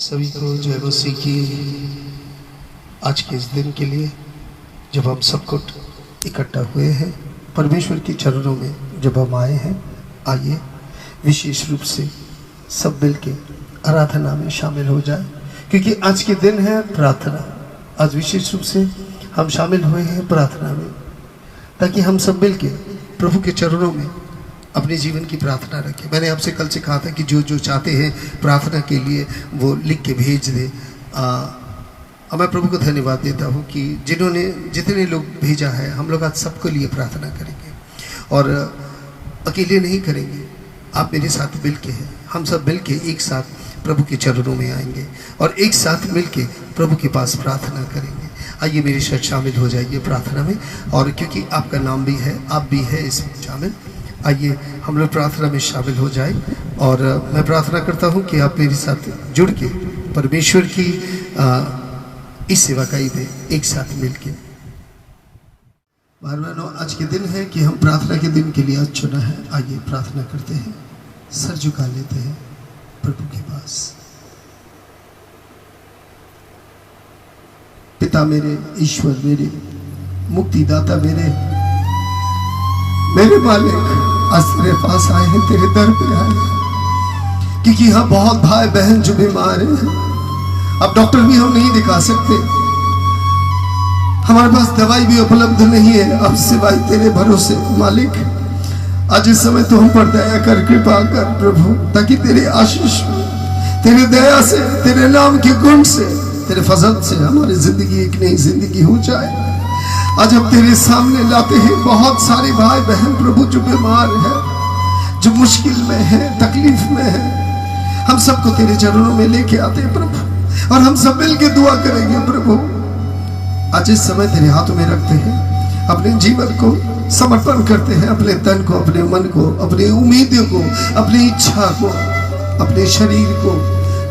सभी को जय मसीह की। आज के इस दिन के लिए जब हम सब कुछ इकट्ठा हुए हैं परमेश्वर के चरणों में जब हम आए हैं, आइए विशेष रूप से सब मिल के आराधना में शामिल हो जाए, क्योंकि आज के दिन है प्रार्थना। आज विशेष रूप से हम शामिल हुए हैं प्रार्थना में, ताकि हम सब मिल के प्रभु के चरणों में अपने जीवन की प्रार्थना रखें। मैंने आपसे कल से कहा था कि जो जो चाहते हैं प्रार्थना के लिए वो लिख के भेज दे। मैं प्रभु को धन्यवाद देता हूँ कि जितने लोग भेजा है, हम लोग आज सबके लिए प्रार्थना करेंगे और अकेले नहीं करेंगे। आप मेरे साथ मिल के हैं, हम सब मिल के एक साथ प्रभु के चरणों में आएंगे और एक साथ मिल के प्रभु के पास प्रार्थना करेंगे। आइए मेरे साथ शामिल हो जाइए प्रार्थना में, और क्योंकि आपका नाम भी है, आप भी है इसमें शामिल। आइए हम लोग प्रार्थना में शामिल हो जाए और मैं प्रार्थना करता हूं कि आप मेरे साथ जुड़ के परमेश्वर की इस सेवकाई में एक साथ मिलके। भाइयों, आज के दिन है कि हम प्रार्थना के दिन के लिए आज चुना है। आइए प्रार्थना करते हैं, सर झुका लेते हैं प्रभु के पास। पिता मेरे, ईश्वर मेरे, मुक्तिदाता मेरे मालिक, आज तेरे पास आए हैं, तेरे दर पे आए हैं, क्योंकि यहाँ बहुत भाई बहन जो बीमार हैं। अब डॉक्टर भी हम नहीं दिखा सकते, हमारे पास दवाई भी उपलब्ध नहीं है, अब सिवाय तेरे भरोसे मालिक। आज इस समय तो हम पर दया कर, कृपा कर प्रभु, ताकि तेरे आशीष, तेरे दया से, तेरे नाम के गुण से, तेरे फजल से हमारी जिंदगी एक नई जिंदगी हो जाए। आज हम तेरे सामने लाते हैं बहुत सारे भाई बहन प्रभु जो बीमार है, जो मुश्किल में है, तकलीफ में है। हम सबको तेरे चरणों में लेके आते हैं प्रभु, और हम सब मिल के दुआ करेंगे प्रभु। आज इस समय तेरे हाथों में रखते हैं, अपने जीवन को समर्पण करते हैं, अपने तन को, अपने मन को, अपनी उम्मीदों को, अपनी इच्छा को, अपने शरीर को,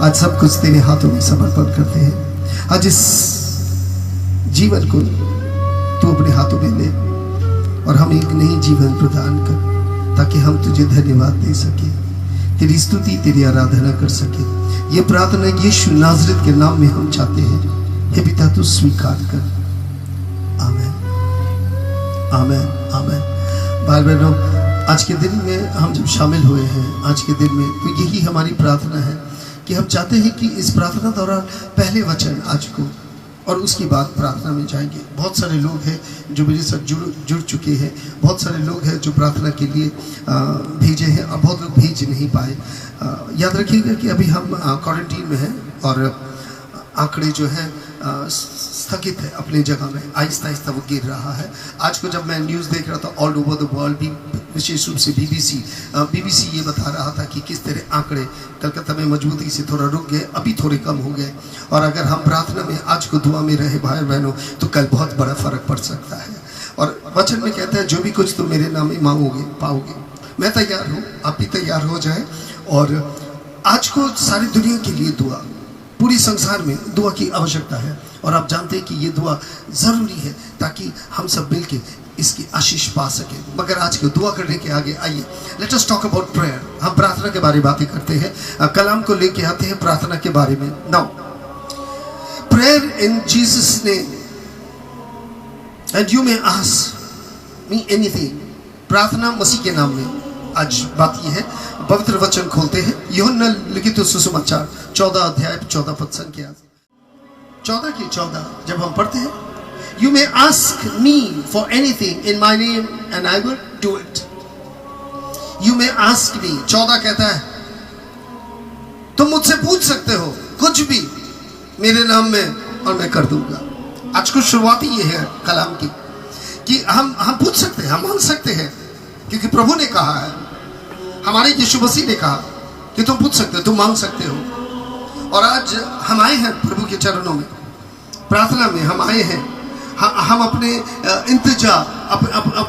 आज सब कुछ तेरे हाथों में समर्पण करते हैं। आज इस जीवन को तू अपने हाथों में ले और हम एक नई जीवन प्रदान कर, ताकि हम तुझे धन्यवाद दे सके, तेरी स्तुति, तेरी आराधना कर सके। ये प्रार्थना यीशु नाज़रेत के नाम में हम चाहते हैं। हे पिता, तू स्वीकार कर। आमीन, आमीन, आमीन। भाई बहनों, आज के दिन में हम जब शामिल हुए हैं, आज के दिन में, तो यही हमारी प्रार्थना है कि हम चाहते हैं कि इस प्रार्थना दौरान पहले वचन आज को और उसके बाद प्रार्थना में जाएंगे। बहुत सारे लोग हैं जो मेरे साथ जुड़ चुके हैं, बहुत सारे लोग हैं जो प्रार्थना के लिए भेजे हैं, अब बहुत लोग भेज नहीं पाए। याद रखिएगा कि अभी हम क्वारंटीन में हैं और आंकड़े जो हैं स्थगित है अपनी जगह में, आहिस्ता आहिस्ता वो गिर रहा है। आज को जब मैं न्यूज़ देख रहा था ऑल ओवर द वर्ल्ड, भी विशेष रूप से बीबीसी ये बता रहा था कि किस तरह आंकड़े कलकत्ता में मजबूती से थोड़ा रुक गए, अभी थोड़े कम हो गए। और अगर हम प्रार्थना में आज को दुआ में रहे भाई बहनों, तो कल बहुत बड़ा फर्क पड़ सकता है। और वचन में कहता है, जो भी कुछ तुम मेरे नाम में मांगोगे पाओगे। मैं तैयार हूँ, आप भी तैयार हो जाए। और आज को सारी दुनिया के लिए दुआ, पूरी संसार में दुआ की आवश्यकता है, और आप जानते हैं कि ये दुआ ज़रूरी है ताकि हम सब मिलके इसकी आशीष पा सके। मगर आज के दुआ करने के आगे आइए, let us talk about prayer. हम प्रार्थना के बारे में बातें करते हैं, कलाम को लेके आते हैं प्रार्थना के बारे में। Now prayer in Jesus name and you may ask me anything. प्रार्थना मसीह के नाम में। आज बात यह है, पवित्र वचन खोलते हैं, यूहन्ना लिखित सुसमाचार 14 अध्याय 14 पद संख्या 14 की 14 जब हम पढ़ते हैं, You may ask me for anything in my name and I will do it. You may ask me, 14 कहता है, तुम मुझसे पूछ सकते हो कुछ भी मेरे नाम में और मैं कर दूंगा। आज कुछ शुरुआत ही ये है कलाम की, कि हम पूछ सकते हैं, हम मांग सकते हैं, क्योंकि प्रभु ने कहा है, हमारे यीशु मसीह ने कहा कि तुम पूछ सकते हो, तुम मांग सकते हो। और आज हम आए हैं प्रभु के चरणों में, प्रार्थना में हम आए हैं। हम अपने इंतजार,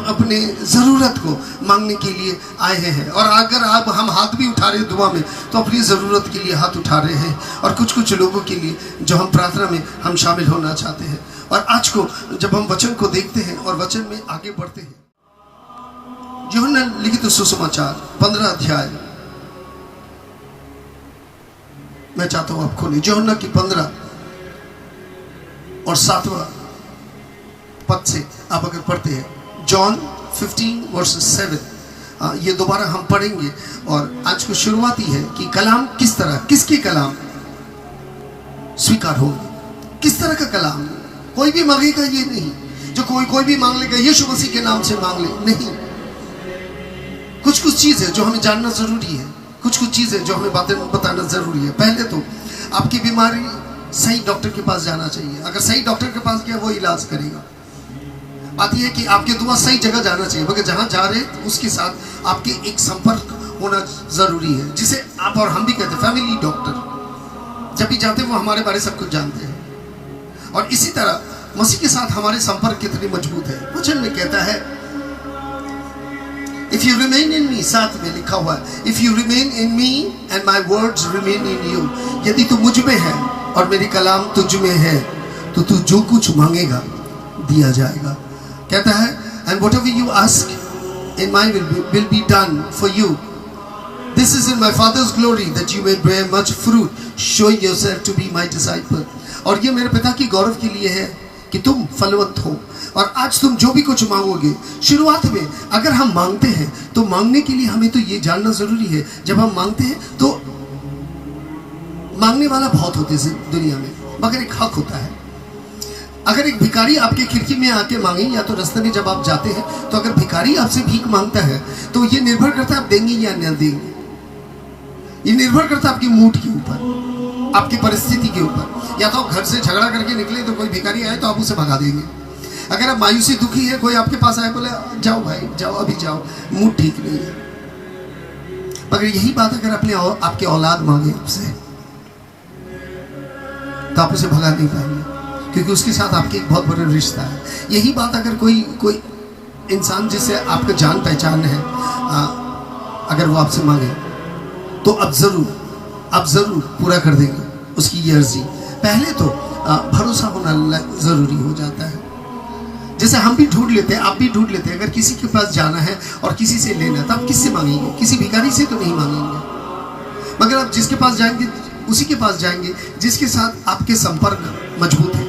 अपने ज़रूरत को मांगने के लिए आए हैं। और अगर आप हम हाथ भी उठा रहे हैं दुआ में, तो अपनी ज़रूरत के लिए हाथ उठा रहे हैं। और कुछ लोगों के लिए जो हम प्रार्थना में हम शामिल होना चाहते हैं। और आज को जब हम वचन को देखते हैं और वचन में आगे बढ़ते हैं, यूहन्ना लिखित सुसमाचार 15 अध्याय मैं चाहता हूं आप खोलें यूहन्ना की 15 और 7वां पद से आप अगर पढ़ते हैं, जॉन 15 वर्सेस 7, ये दोबारा हम पढ़ेंगे। और आज को शुरुआत ही है कि कलाम किस तरह, किसकी कलाम स्वीकार होगी, किस तरह का कलाम। कोई भी मांगेगा ये नहीं, जो कोई भी मांग लेगा यीशु मसीह के नाम से मांग ले, नहीं। कुछ चीज है जो हमें जानना जरूरी है, कुछ चीज है जो हमें बातें बताना जरूरी है। पहले तो आपकी बीमारी सही डॉक्टर के पास जाना चाहिए। अगर सही डॉक्टर के पास गया वो इलाज करेगा। बात यह है कि आपके दुआ सही जगह जाना चाहिए, मगर जहां जा रहे उसके साथ आपके एक संपर्क होना जरूरी है, जिसे आप और हम भी कहते हैं फैमिली डॉक्टर। जब भी जाते हैं वो हमारे बारे सब कुछ जानते हैं। और इसी तरह मसीह के साथ हमारे संपर्क कितने मजबूत है। वचन में कहता है इफ यू रिमेन इन मी, साथ में लिखा हुआ है if you remain in me and my words remain in you. यदि तू मुझ में है और मेरी कलाम तुझ में है तो तू जो कुछ मांगेगा दिया जाएगा। कहता है and whatever you ask in my will be done for you. This is in my father's glory that you may bear much fruit showing yourself to be my disciple. और ये मेरे पिता की गौरव के लिए है कि तुम फलवंत हो। और आज तुम जो भी कुछ मांगोगे, शुरुआत में अगर हम मांगते हैं तो मांगने के लिए हमें तो ये जानना जरूरी है, जब हम मांगते हैं तो मांगने वाला बहुत होते हैं दुनिया में, मगर एक हक होता है। अगर एक भिखारी आपके खिड़की में आके मांगे, या तो रास्ते में जब आप जाते हैं, तो अगर भिखारी आपसे भीख मांगता है तो ये निर्भर करता है आप देंगे या न देंगे। ये निर्भर करता है आपकी मूड के ऊपर, आपकी परिस्थिति के ऊपर। या तो आप घर से झगड़ा करके निकले तो कोई भिखारी आए तो आप उसे भगा देंगे। अगर आप मायूसी दुखी है, कोई आपके पास आए बोले जाओ भाई जाओ, अभी जाओ, मूड ठीक नहीं है। मगर यही बात अगर अपने आपके औलाद मांगे आपसे तो आप उसे भगा नहीं पाएंगे, क्योंकि उसके साथ आपके एक बहुत बड़ा रिश्ता है। यही बात अगर कोई इंसान जिससे आपका जान पहचान है, अगर वो आपसे मांगे तो आप जरूर पूरा कर देंगे उसकी ये अर्जी। पहले तो भरोसा होना जरूरी हो जाता है। जैसे हम भी ढूंढ लेते हैं, आप भी ढूंढ लेते हैं, अगर किसी के पास जाना है और किसी से लेना है तो आप किससे मांगेंगे? किसी भिखारी से तो नहीं मांगेंगे। मगर आप जिसके पास जाएंगे उसी के पास जाएंगे जिसके साथ आपके संपर्क मजबूत है,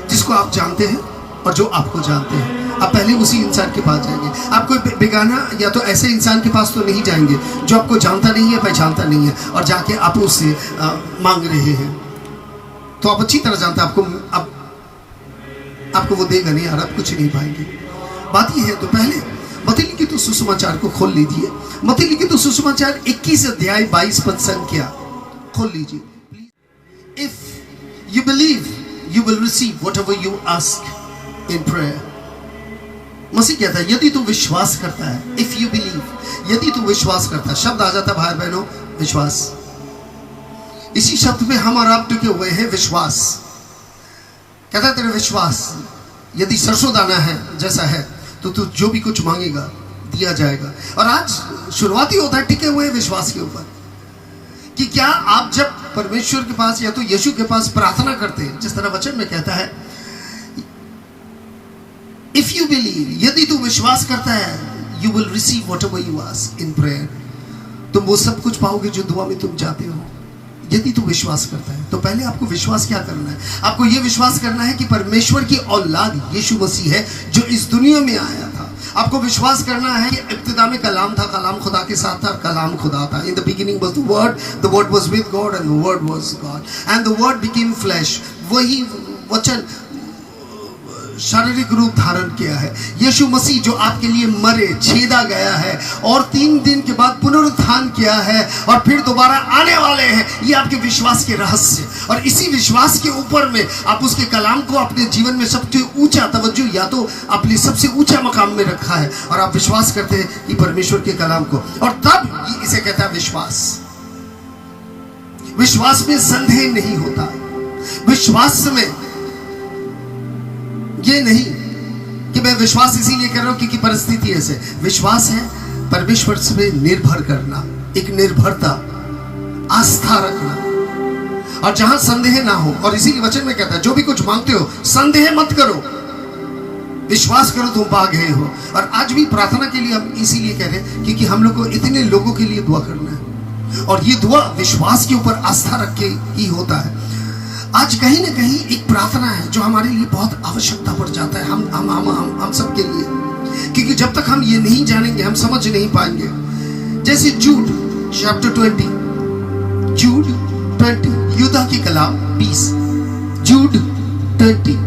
जिसको आप जानते हैं और जो आपको जानते हैं। आप पहले उसी इंसान के पास जाएंगे। आप कोई बेगाना या तो ऐसे इंसान के पास तो नहीं जाएंगे जो आपको जानता नहीं है, पहचानता नहीं है, और जाके आप उससे मांग रहे हैं। तो आप अच्छी तरह जानते हैं आपको वो देगा नहीं, और आप कुछ नहीं पाएंगे। बात यह है, तो पहले मत्ती लिखित तो सुसमाचार को खोल लीजिए। मत्ती लिखित तो सुसमाचार 21 अध्याय 22 पद संख्या खोल लीजिए। If you believe you will receive whatever you ask in prayer. मसीह कहता है यदि तू विश्वास करता है, इफ यू बिलीव, यदि तू विश्वास करता है, शब्द आ जाता है भाई बहनों, विश्वास। इसी शब्द में हम और आप टिके हुए हैं, विश्वास। कहता है तेरा विश्वास यदि सरसों दाना है जैसा है तो तू जो भी कुछ मांगेगा दिया जाएगा। और आज शुरुआती होता है टिके हुए विश्वास के ऊपर, कि क्या आप जब परमेश्वर के पास या तो यीशु के पास प्रार्थना करते हैं, जिस तरह वचन में कहता है इफ यू बिलीव, यदि तू विश्वास करता है, you will receive whatever you ask in prayer. तुम वो सब कुछ पाओगे जो दुआ में तुम चाहते हो, यदि तू विश्वास करता है। तो पहले आपको विश्वास क्या करना है? आपको यह विश्वास करना है कि परमेश्वर की औलाद यीशु मसीह है जो इस दुनिया में आया था। आपको विश्वास करना है कि इब्तिदा में कलाम था, कलाम खुदा के साथ था, कलाम खुदा था। In the beginning was the word was with God and the word was God and the word became flash. वही वचन शारीरिक रूप धारण किया है। यीशु मसीह जो आपके लिए मरे, छेदा गया है और 3 दिन के बाद पुनरुत्थान किया है और फिर दोबारा आने वाले हैं, ये आपके विश्वास के रहस्य। और इसी विश्वास के ऊपर में आप उसके कलाम को अपने जीवन में सबसे ऊंचा तवज्जो या तो अपने सबसे ऊंचा मकाम में रखा है, और आप विश्वास करते हैं कि परमेश्वर के कलाम को, और तब इसे कहता है विश्वास। विश्वास में संदेह नहीं होता। विश्वास में ये नहीं कि मैं विश्वास इसीलिए कर रहा हूं क्योंकि परिस्थिति ऐसे। विश्वास है परमेश्वर से निर्भर करना, एक निर्भरता, आस्था रखना, और जहां संदेह ना हो। और इसीलिए वचन में कहता है जो भी कुछ मांगते हो संदेह मत करो, विश्वास करो तुम पा गए हो। और आज भी प्रार्थना के लिए हम इसीलिए कह रहे हैं क्योंकि हम लोग को इतने लोगों के लिए दुआ करना है। और ये दुआ विश्वास के ऊपर आस्था रख के ही होता है। आज कहीं ना कहीं एक प्रार्थना है जो हमारे लिए बहुत आवश्यकता पड़ जाता है, हम सब के लिए, क्योंकि जब तक हम ये नहीं जानेंगे हम समझ नहीं पाएंगे। जैसे जूड चैप्टर 20, जूड 20, यूदा की कलाम 20, जूड 20।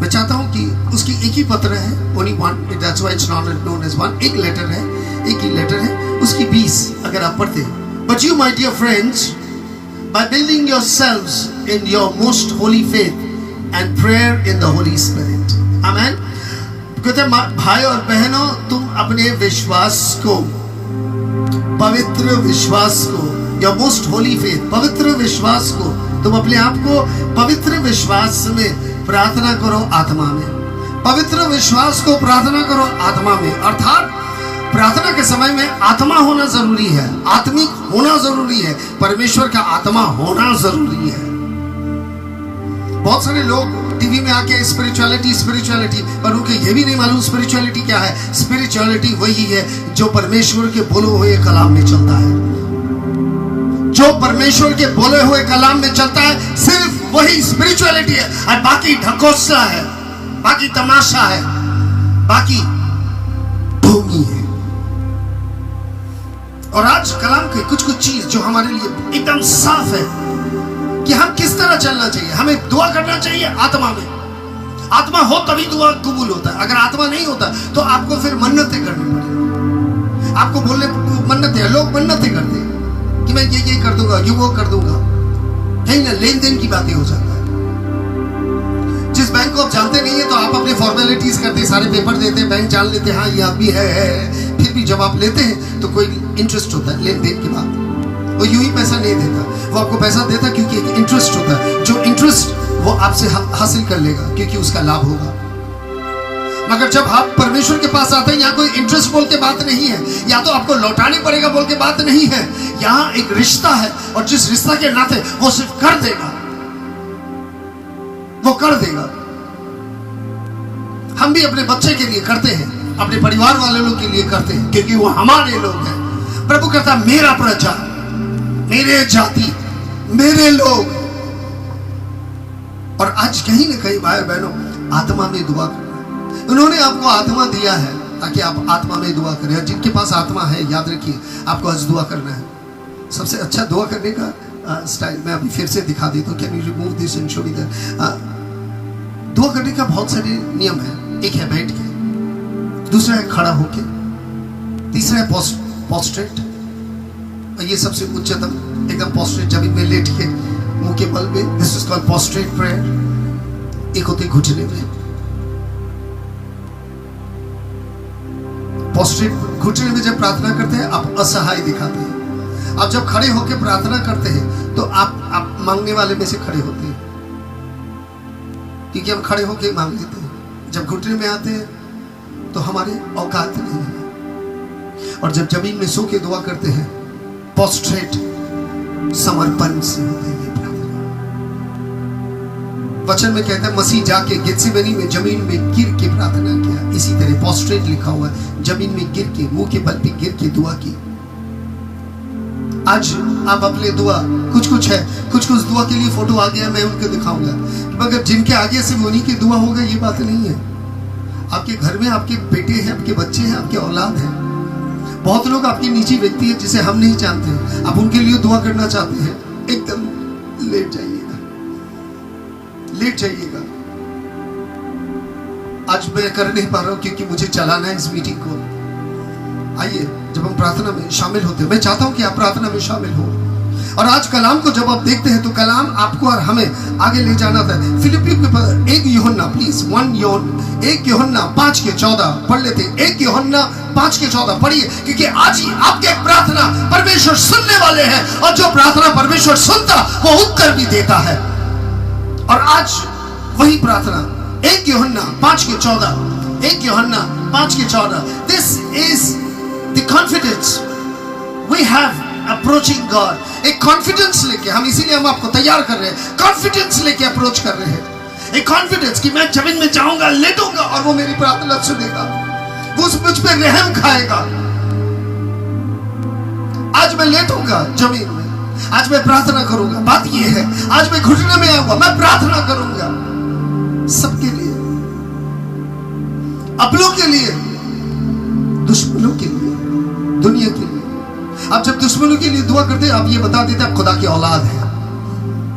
मैं चाहता हूं कि उसकी एक ही पत्र है, only one, that's why it's not known as one, एक लेटर है, एक ही लेटर है, उसकी 20 अगर आप पढ़ते हैं। But you my dear friends, by building yourselves in your most holy faith and prayer in the Holy Spirit, amen। कहते हैं भाई और बहनों, तुम अपने विश्वास को, पवित्र विश्वास को, your most holy faith, पवित्र विश्वास को, तुम अपने आप को पवित्र विश्वास में प्रार्थना करो आत्मा में, पवित्र विश्वास को प्रार्थना करो आत्मा में। अर्थात प्रार्थना के समय में आत्मा होना जरूरी है, आत्मिक होना जरूरी है, परमेश्वर का आत्मा होना जरूरी है। बहुत सारे लोग टीवी में आके स्पिरिचुअलिटी स्पिरिचुअलिटी, पर उनको ये भी नहीं मालूम स्पिरिचुअलिटी क्या है। स्पिरिचुअलिटी वही है जो परमेश्वर के बोले हुए कलाम में चलता है, जो परमेश्वर के बोले हुए कलाम में चलता है, सिर्फ वही स्पिरिचुअलिटी है। और बाकी ढकोसला है, बाकी तमाशा है, बाकी ढोंगी है। और आज कलाम के कुछ कुछ चीज जो हमारे लिए एकदम साफ है कि हम किस तरह चलना चाहिए। हमें दुआ करना चाहिए आत्मा में, आत्मा हो तभी दुआ कबूल होता है। अगर आत्मा नहीं होता तो आपको फिर मन्नतें करनी पड़ेगी। आपको बोलने मन्नतें, लोग मन्नतें करते हैं कि मैं ये कर दूंगा, ये वो कर दूंगा, कहीं ना लेन देन की बातें हो जाता है। जिस बैंक को आप जानते नहीं है तो आप अपने फॉर्मेलिटीज करते, सारे पेपर देते, बैंक जान लेते, हाँ ये आदमी है। फिर भी जब आप लेते हैं तो कोई इंटरेस्ट होता है लेन देन की बात। वो यूं ही पैसा नहीं देता, वो आपको पैसा देता क्योंकि एक इंटरेस्ट होता है, जो इंटरेस्ट वो आपसे हासिल कर लेगा क्योंकि उसका लाभ होगा। मगर जब आप परमेश्वर के पास आते हैं, यहाँ कोई इंटरेस्ट बोल के बात नहीं है, या तो आपको लौटाने पड़ेगा बोल के बात नहीं है। यहाँ एक रिश्ता है और जिस रिश्ता के नाते वो सिर्फ कर देगा, वो कर देगा। हम भी अपने बच्चे के लिए करते हैं, अपने परिवार वाले लोग के लिए करते हैं क्योंकि वो हमारे लोग हैं। प्रभु कहता है मेरा प्रजा, मेरे जाति, मेरे लोग। और आज कहीं ना कहीं भाई बहनों आत्मा में दुआ करना, उन्होंने आपको आत्मा दिया है ताकि आप आत्मा में दुआ करें। जिनके पास आत्मा है याद रखिए आपको आज दुआ करना है। सबसे अच्छा दुआ करने का स्टाइल मैं अभी फिर से दिखा देता हूँ। Can you remove this and show me that. दुआ करने का बहुत सारे नियम है। एक है बैठ के, दूसरा है खड़ा होके, तीसरा है पोस्ट्रेट, और ये सबसे उच्चतम एकदम पोस्ट्रेट, जमीन में लेट के मुंह के बल पे, दिस इज कॉल्ड पोस्ट्रेट प्रेयर। एक होते घुटने में, पोस्ट्रेट घुटने में जब प्रार्थना करते हैं आप असहाय दिखाते हैं। आप जब खड़े होकर प्रार्थना करते हैं तो आप मांगने वाले में से खड़े होते हैं, क्योंकि हम खड़े होकर मांग लेते हैं। जब घुटने में आते हैं तो हमारे औकात नहीं है। और जब जमीन में सो के दुआ करते हैं पोस्ट्रेट समर्पण से होते हैं प्रार्थना। वचन में कहता है मसीह जाके गेत्सेमनी में जमीन में गिर के प्रार्थना किया। इसी तरह पोस्ट्रेट लिखा हुआ है, जमीन में गिर के, मुंह के बल पे गिर के दुआ की। आज आप अपने दुआ कुछ है, कुछ दुआ के लिए फोटो आ गया, मैं उनको दिखाऊंगा, मगर जिनके आगे से उन्हीं की दुआ होगा ये बात नहीं है। आपके घर में आपके बेटे हैं, आपके बच्चे हैं, आपके औलाद हैं। बहुत लोग आपके निजी व्यक्ति हैं जिसे हम नहीं जानते, आप उनके लिए दुआ करना चाहते हैं, एकदम लेट जाइएगा, लेट जाइएगा। आज मैं कर नहीं पा रहा हूं क्योंकि मुझे चलाना है इस मीटिंग को। आइए जब हम प्रार्थना में शामिल होते हैं, मैं चाहता हूं कि आप प्रार्थना में शामिल हो। और आज कलाम को जब आप देखते हैं तो कलाम आपको और हमें आगे ले जाना था। फिलिपियों के पत्र 1 यूहन्ना प्लीज 1 यूहन्ना 5:14 पढ़ लेते हैं। 1 यूहन्ना 5:14 पढ़िए, क्योंकि आज ही आपके प्रार्थना परमेश्वर सुनने वाले हैं, और जो प्रार्थना परमेश्वर सुनता वो उत्तर भी देता है। और आज वही प्रार्थना 1 यूहन्ना 5:14, 1 यूहन्ना 5:14, this is the confidence we have approaching God. एक कॉन्फिडेंस लेके हम, इसीलिए हम आपको तैयार कर रहे हैं, कॉन्फिडेंस लेके अप्रोच कर रहे हैं। एक कॉन्फिडेंस कि मैं जमीन में जाऊंगा, लेटूंगा और वो मेरी प्रार्थना सुनेगा, वो मुझ पे रहम खाएगा। आज आज मैं लेटूंगा जमीन में, आज मैं प्रार्थना करूंगा। बात ये है, आज मैं घुटने में आऊंगा, मैं प्रार्थना करूंगा सबके लिए, अपनों के लिए, दुश्मनों के लिए, दुनिया के लिए। आप जब दुश्मनों के लिए दुआ करते हैं, आप ये बता देते हैं आप खुदा की औलाद है,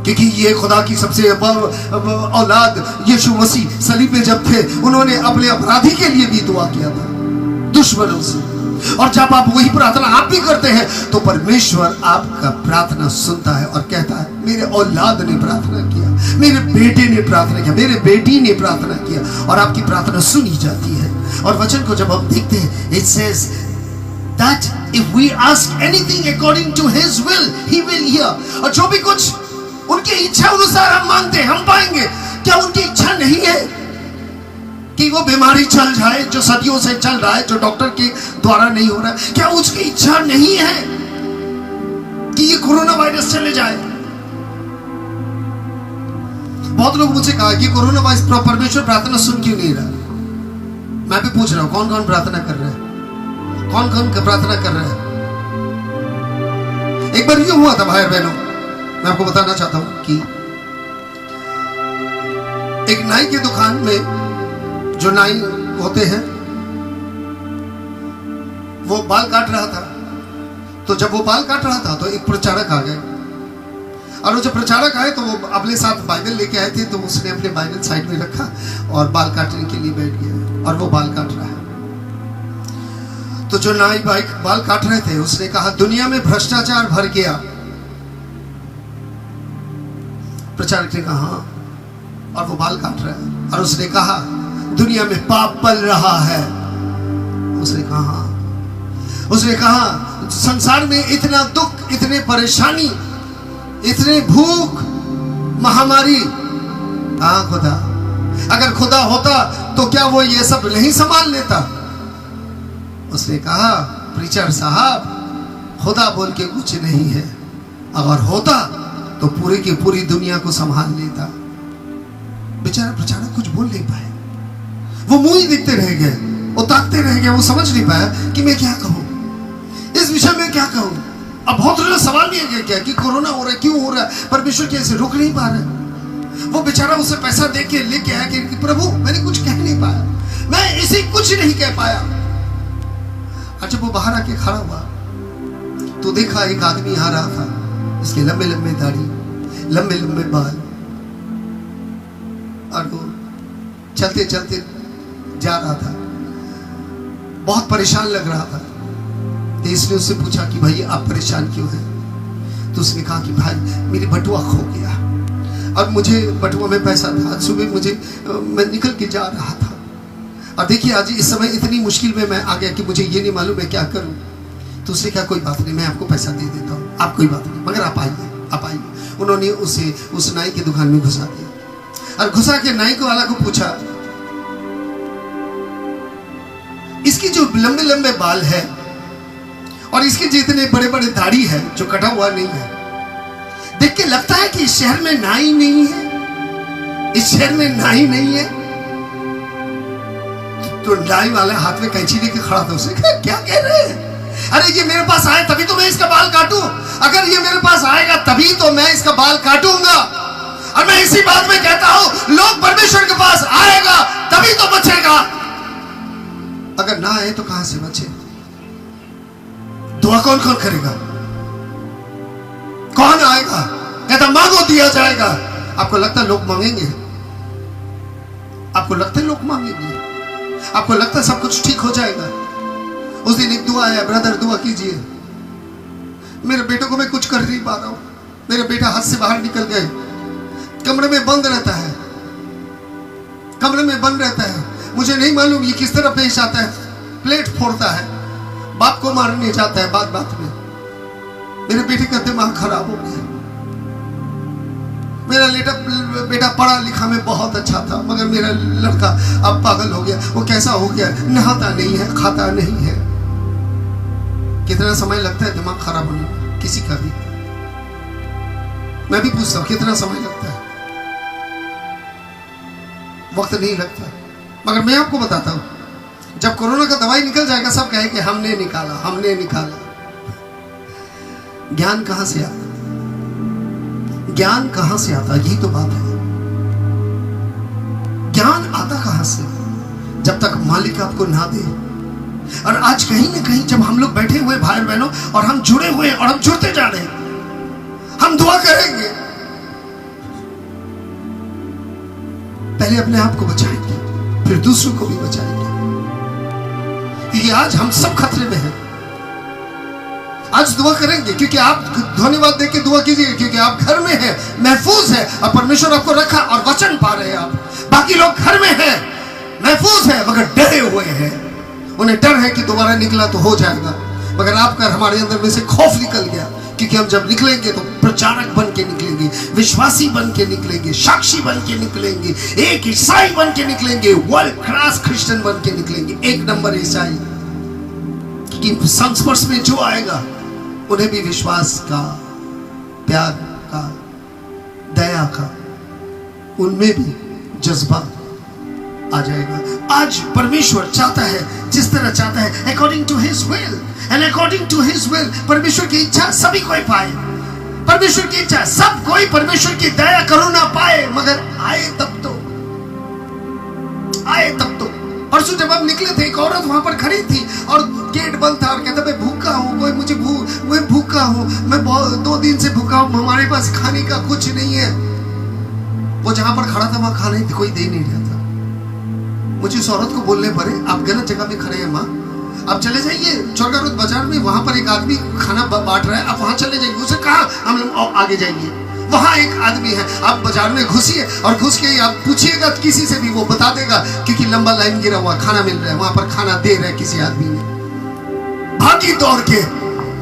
क्योंकि ये खुदा की सबसे औलाद यीशु मसीह सलीब में जब थे, उन्होंने अपने अपराधी के लिए भी दुआ किया था, दुश्मनों से। और जब आप वही प्रार्थना आप भी करते हैं, तो परमेश्वर आपका प्रार्थना सुनता है और कहता है मेरे औलाद ने प्रार्थना किया, मेरे बेटे ने प्रार्थना किया, मेरे बेटी ने प्रार्थना किया, और आपकी प्रार्थना सुनी जाती है। और वचन को जब हम देखते हैं, it says that if we ask anything according to his will, he will hear। और जो भी कुछ उनकी इच्छा अनुसार हम मांगते हैं, हम पाएंगे। क्या उनकी इच्छा नहीं है कि वो बीमारी चल जाए जो सदियों से चल रहा है, जो डॉक्टर के द्वारा नहीं हो रहा है? क्या उसकी इच्छा नहीं है कि ये कोरोना वायरस चले जाए? बहुत लोग मुझसे कहा कि कोरोना वायरस परमेश्वर प्रार्थना सुन क्यों नहीं रहा। मैं भी पूछ रहा हूं, कौन कौन प्रार्थना कर रहा है? कौन कौन प्रार्थना कर रहा है? एक बार ये हुआ था भाई बहनों, मैं आपको बताना चाहता हूं कि एक नाई की दुकान में जो नाई होते हैं वो बाल काट रहा था। तो जब वो बाल काट रहा था तो एक प्रचारक आ गए, और वो जब प्रचारक आए तो वो अपने साथ बाइबल लेके आए थे, तो उसने अपने बाइबल साइड में रखा और बाल काटने के लिए बैठ गया, और वो बाल काट रहा है। तो जो नाई बाल काट रहे थे उसने कहा दुनिया में भ्रष्टाचार भर गया। प्रचारक ने कहा हाँ, और वो बाल काट रहा है। और उसने कहा दुनिया में पाप पल रहा है। उसने कहा हाँ। उसने कहा संसार में इतना दुख, इतने परेशानी, इतने भूख, महामारी। हाँ खुदा, अगर खुदा होता तो क्या वो ये सब नहीं संभाल लेता? उसने कहा प्रीचर साहब, खुदा बोल के कुछ नहीं है, अगर होता तो पूरी की पूरी दुनिया को संभाल लेता। बेचारा प्रचारक कुछ बोल नहीं पाए, वो मुंह ही देखते रह गए, वो ताकते रह गए, वो समझ नहीं पाया कि मैं क्या कहूं, इस विषय में क्या कहूं। अब बहुत लोग सवाल भी है क्या कि कोरोना हो रहा है, क्यों हो रहा है, परमेश्वर कैसे रोक नहीं पा रहे। वो बेचारा उसे पैसा दे के लेके आया कि प्रभु मैंने कुछ कह नहीं पाया, मैं इसे कुछ नहीं कह पाया। और जब वो बाहर आके खड़ा हुआ तो देखा एक आदमी आ रहा था, इसके लंबे लंबे दाढ़ी, लंबे लंबे बाल, और वो चलते चलते जा रहा था, बहुत परेशान लग रहा था। तो इसने उससे पूछा कि भाई आप परेशान क्यों हैं? तो उसने कहा कि भाई मेरी बटुआ खो गया, और मुझे बटुआ में पैसा था, आज सुबह मैं निकल के जा रहा था, और देखिए आज इस समय इतनी मुश्किल में मैं आ गया कि मुझे ये नहीं मालूम मैं क्या करूं। तो उसने कहा कोई बात नहीं, मैं आपको पैसा दे देता हूँ, आप कोई बात नहीं, मगर आप आइए। उन्होंने उसे उस नाई की दुकान में घुसा दिया, और घुसा के नाई को वाला को पूछा इसकी जो लंबे लंबे बाल है और इसके जितने बड़े बड़े दाढ़ी है जो कटा हुआ नहीं है, देख के लगता है कि इस शहर में नाई नहीं है, इस शहर में नाई नहीं है। तो नाई वाला हाथ में कैंची लेके खड़ा था। उसे क्या कह रहे हैं? अरे ये मेरे पास आए तभी तो मैं इसका बाल काटूं, अगर ये मेरे पास आएगा तभी तो मैं इसका बाल काटूंगा। और मैं इसी बात में कहता हूं लोग परमेश्वर के पास आएगा तभी तो बचेगा, अगर ना आए तो कहां से बचे? दुआ कौन कौन करेगा? कौन आएगा? कहता मांगो दिया जाएगा। आपको लगता है लोग मांगेंगे? आपको लगता है लोग मांगेंगे? आपको लगता है सब कुछ ठीक हो जाएगा? उस दिन एक दुआ आया, ब्रदर दुआ कीजिए, मेरे बेटे को मैं कुछ कर नहीं पा रहा हूं, मेरा बेटा हाथ से बाहर निकल गए, कमरे में बंद रहता है, कमरे में बंद रहता है, मुझे नहीं मालूम ये किस तरह पेश आता है, प्लेट फोड़ता है, बाप को मारने जाता है, बात बात में मेरे बेटे का दिमाग खराब हो गया। मेरा बेटा पढ़ा लिखा में बहुत अच्छा था, मगर मेरा लड़का अब पागल हो गया। वो कैसा हो गया? नहाता नहीं है, खाता नहीं है। कितना समय लगता है दिमाग खराब होने में किसी का भी? मैं भी पूछता हूं कितना समय लगता है? वक्त नहीं लगता। मगर मैं आपको बताता हूं जब कोरोना का दवाई निकल जाएगा सब कहे कि हमने निकाला, हमने निकाला। ज्ञान कहां से आता? ज्ञान कहां से आता? यही तो बात है। ज्ञान आता कहां से? जब तक मालिक आपको ना दे। और आज कहीं ना कहीं जब हम लोग बैठे हुए भाई बहनों और हम जुड़े हुए और हम जुड़ते जा रहे हैं, हम दुआ करेंगे, पहले अपने आप को बचाएंगे, फिर दूसरों को भी बचाएंगे, क्योंकि आज हम सब खतरे में हैं। आज दुआ करेंगे क्योंकि आप धन्यवाद देके दुआ कीजिए, क्योंकि आप घर में हैं, महफूज है और परमेश्वर आपको रखा और वचन पा रहे हैं आप। बाकी लोग घर में हैं, महफूज है, मगर डरे हुए हैं। उन्हें डर है कि दोबारा निकला तो हो जाएगा, मगर आपका हमारे अंदर में से खौफ निकल गया, क्योंकि हम जब निकलेंगे तो प्रचारक बन के निकलेंगे, विश्वासी बन के निकलेंगे, साक्षी बन के निकलेंगे, एक ईसाई बन के निकलेंगे, वर्ल्ड क्लास क्रिश्चियन बन के निकलेंगे, एक नंबर ईसाई। क्योंकि संस्पर्श में जो आएगा उन्हें भी विश्वास का, प्यार का, दया का, उनमें भी जज्बा आ जाएगा। आज परमेश्वर चाहता है, जिस तरह चाहता है, according to his will and according to his will. परमेश्वर की इच्छा सभी कोई पाए, परमेश्वर की इच्छा सब कोई परमेश्वर की दया करुणा पाए, मगर आए तब तो, आए तब तो। परसों जब हम निकले थे, एक औरत वहां पर खड़ी थी और गेट बंद था और कहता मैं भूखा हूँ, कोई मुझे मैं भूखा हूँ, मैं 2 दिन से भूखा हूँ, हमारे पास खाने का कुछ नहीं है। वो जहां पर खड़ा था वहां खाने कोई दे नहीं रहा था। मुझे उस औरत को बोलने पड़े, आप गलत जगह में खड़े हैं माँ, आप चले जाइए चौरगा बाजार में, वहां पर एक आदमी खाना बांट रहा है, आप वहां चले जाइए। उसे कहा हम लोग आगे जाइए, वहां एक आदमी है, आप बाजार में घुसिए और घुस के आप पूछिएगा किसी से भी, वो बता देगा, क्योंकि लंबा लाइन गिरा हुआ, खाना मिल रहा है, वहां पर खाना दे रहा है किसी आदमी ने, भागी दौड़ के।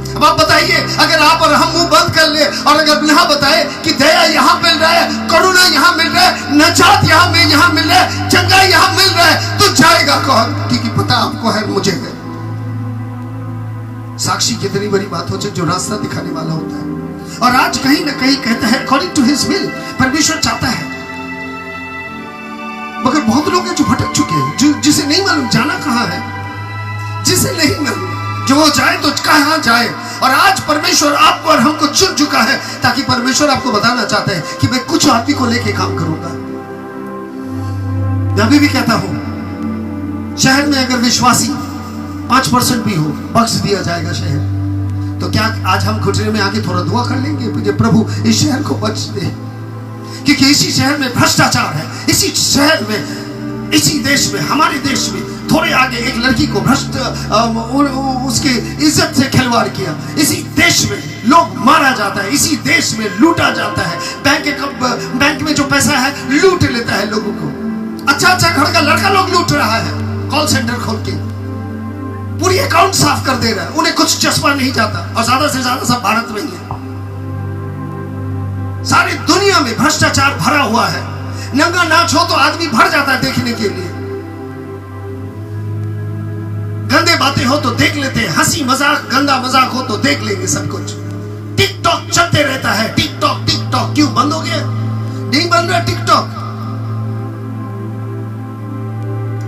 अब आप बताइए, अगर आप और हम मुंह बंद कर ले और अगर यहाँ बताए कि दया यहाँ मिल रहा है, करुणा यहाँ मिल रहा है, नजात यहाँ मिल रहा है, चंगाई यहाँ मिल रहा है, तो जाएगा कौन? क्योंकि पता आपको है, मुझे है। साक्षी कितनी बड़ी बात हो जो रास्ता दिखाने वाला होता है। और आज कहीं ना कहीं कहता है अकॉर्डिंग टू हिज विल, परमेश्वर चाहता है, मगर बहुत लोग हैं जो भटक चुके हैं, जिसे नहीं मालूम जाना कहां है, जिसे नहीं मालूम, जो वो जाए तो कहां जाए। और आज परमेश्वर आपको और हमको चुन चुका है, ताकि परमेश्वर आपको बताना चाहता है कि मैं कुछ आदमी को लेके काम करूंगा। मैं अभी भी कहता हूं, शहर में अगर विश्वासी 5% भी हो, बख्श दिया जाएगा शहर। तो क्या आज हम घुटने में आके थोड़ा दुआ कर लेंगे, प्रभु इस शहर को बख्श दे, क्योंकि इसी शहर में भ्रष्टाचार है, इसी शहर में, इसी देश में, हमारे देश में थोड़े आगे एक लड़की को भ्रष्ट, उसके इज्जत से खिलवाड़ किया, इसी देश में लोग मारा जाता है, इसी देश में लूटा जाता है, बैंक में जो पैसा है लूट लेता है लोगों को, अच्छा घर का लड़का लोग लूट रहा है, कॉल सेंटर खोल के पूरी अकाउंट साफ कर दे रहा है, उन्हें कुछ चश्मा नहीं जाता, और ज्यादा से ज्यादा सब भारत में ही है। सारी दुनिया में भ्रष्टाचार भरा हुआ है, नंगा नाच हो तो आदमी भर जाता है देखने के लिए, गंदे बातें हो तो देख लेते हैं, हंसी मजाक गंदा मजाक हो तो देख लेंगे सब कुछ। टिकटॉक चलते रहता है, टिकटॉक क्यों बंद हो गया? नहीं बन रहा टिकटॉक।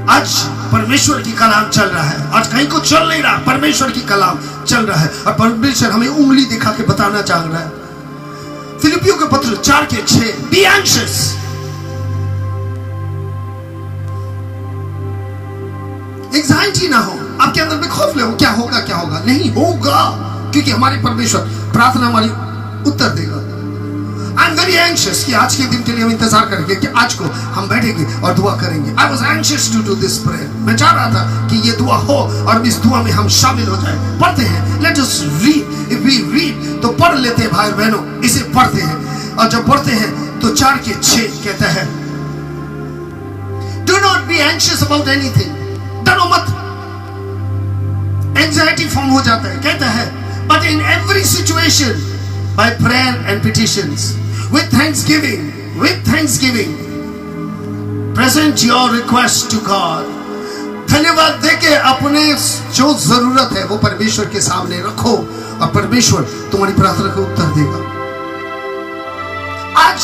आज परमेश्वर की कलाम चल रहा है, आज कहीं को चल नहीं रहा, परमेश्वर की कलाम चल रहा है, और परमेश्वर हमें उंगली दिखा के बताना चाह रहा है। फिलिपियों के पत्र 4:6, बी एंग्शियस, एंजाइटी ना हो, आपके अंदर में खौफ ले हो, क्या होगा, नहीं होगा, क्योंकि हमारे परमेश्वर प्रार्थना हमारी उत्तर देगा। आई एम वेरी एंग्शियस कि आज के दिन के लिए हम इंतजार करेंगे कि आज को हम बैठेंगे और दुआ करेंगे। I was anxious to do this prayer, मैं चाह रहा था कि ये दुआ हो और इस दुआ में हम शामिल हो जाए। पढ़ते हैं, let us read, if we read तो पढ़ लेते हैं भाई बहनों, इसे पढ़ते हैं, और जब पढ़ते हैं तो 4:6 कहता है, do not be anxious about anything, डरो मत, एंजाइटी फॉर्म हो जाता है, कहता है, but in every situation by prayer and petitions with thanksgiving present your request to God। धन्यवाद देके अपने जो जरूरत है वो परमेश्वर के सामने रखो, और परमेश्वर तुम्हारी प्रार्थना को उत्तर देगा। आज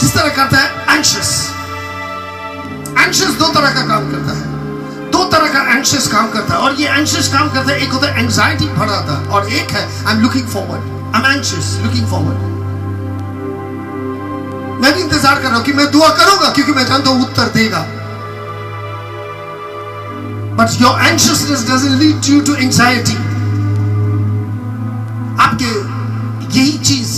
जिस तरह करता है एंग्शियस 2 तरह का काम करता है, दो तरह का एंग्शियस काम करता है, और ये एंग्शियस काम करता है, एक होता है एंग्जाइटी भरा था, और एक है I am looking forward, I am anxious looking forward. मैं भी इंतजार कर रहा हूं कि मैं दुआ करूंगा क्योंकि मैं जानता हूं उत्तर देगा। But your anxiousness doesn't lead you to anxiety. आपके यही चीज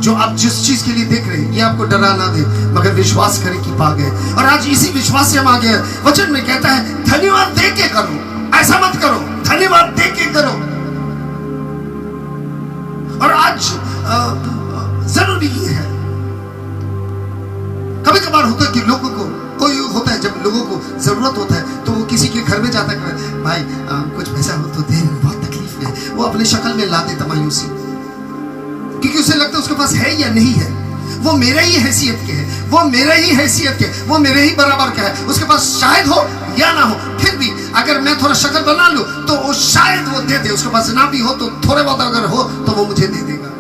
जो आप जिस चीज के लिए देख रहे हैं, ये आपको डरा ना दे, मगर विश्वास करें कि पा गए। और आज इसी विश्वास से हम आ गए। वचन में कहता है धन्यवाद दे के करो, ऐसा मत करो, धन्यवाद दे के करो। और आज जरूरी है, कभी कभार होता है कि लोगों को, कोई होता है जब लोगों को जरूरत होता है तो वो किसी के घर में जाता है, भाई कुछ पैसा हो तो दे, बहुत तकलीफ है। वो अपने शक्ल में ला देता मायूसी, क्योंकि उसे लगता है उसके पास है या नहीं है, वो मेरे ही हैसियत के है, वो मेरे ही हैसियत के, वो मेरे ही बराबर का है। उसके पास शायद हो या ना हो, फिर भी अगर मैं थोड़ा शक्ल बना लूं तो वो शायद वो दे दे। उसके पास ना भी हो तो थोड़े बहुत अगर हो तो वो मुझे दे देगा।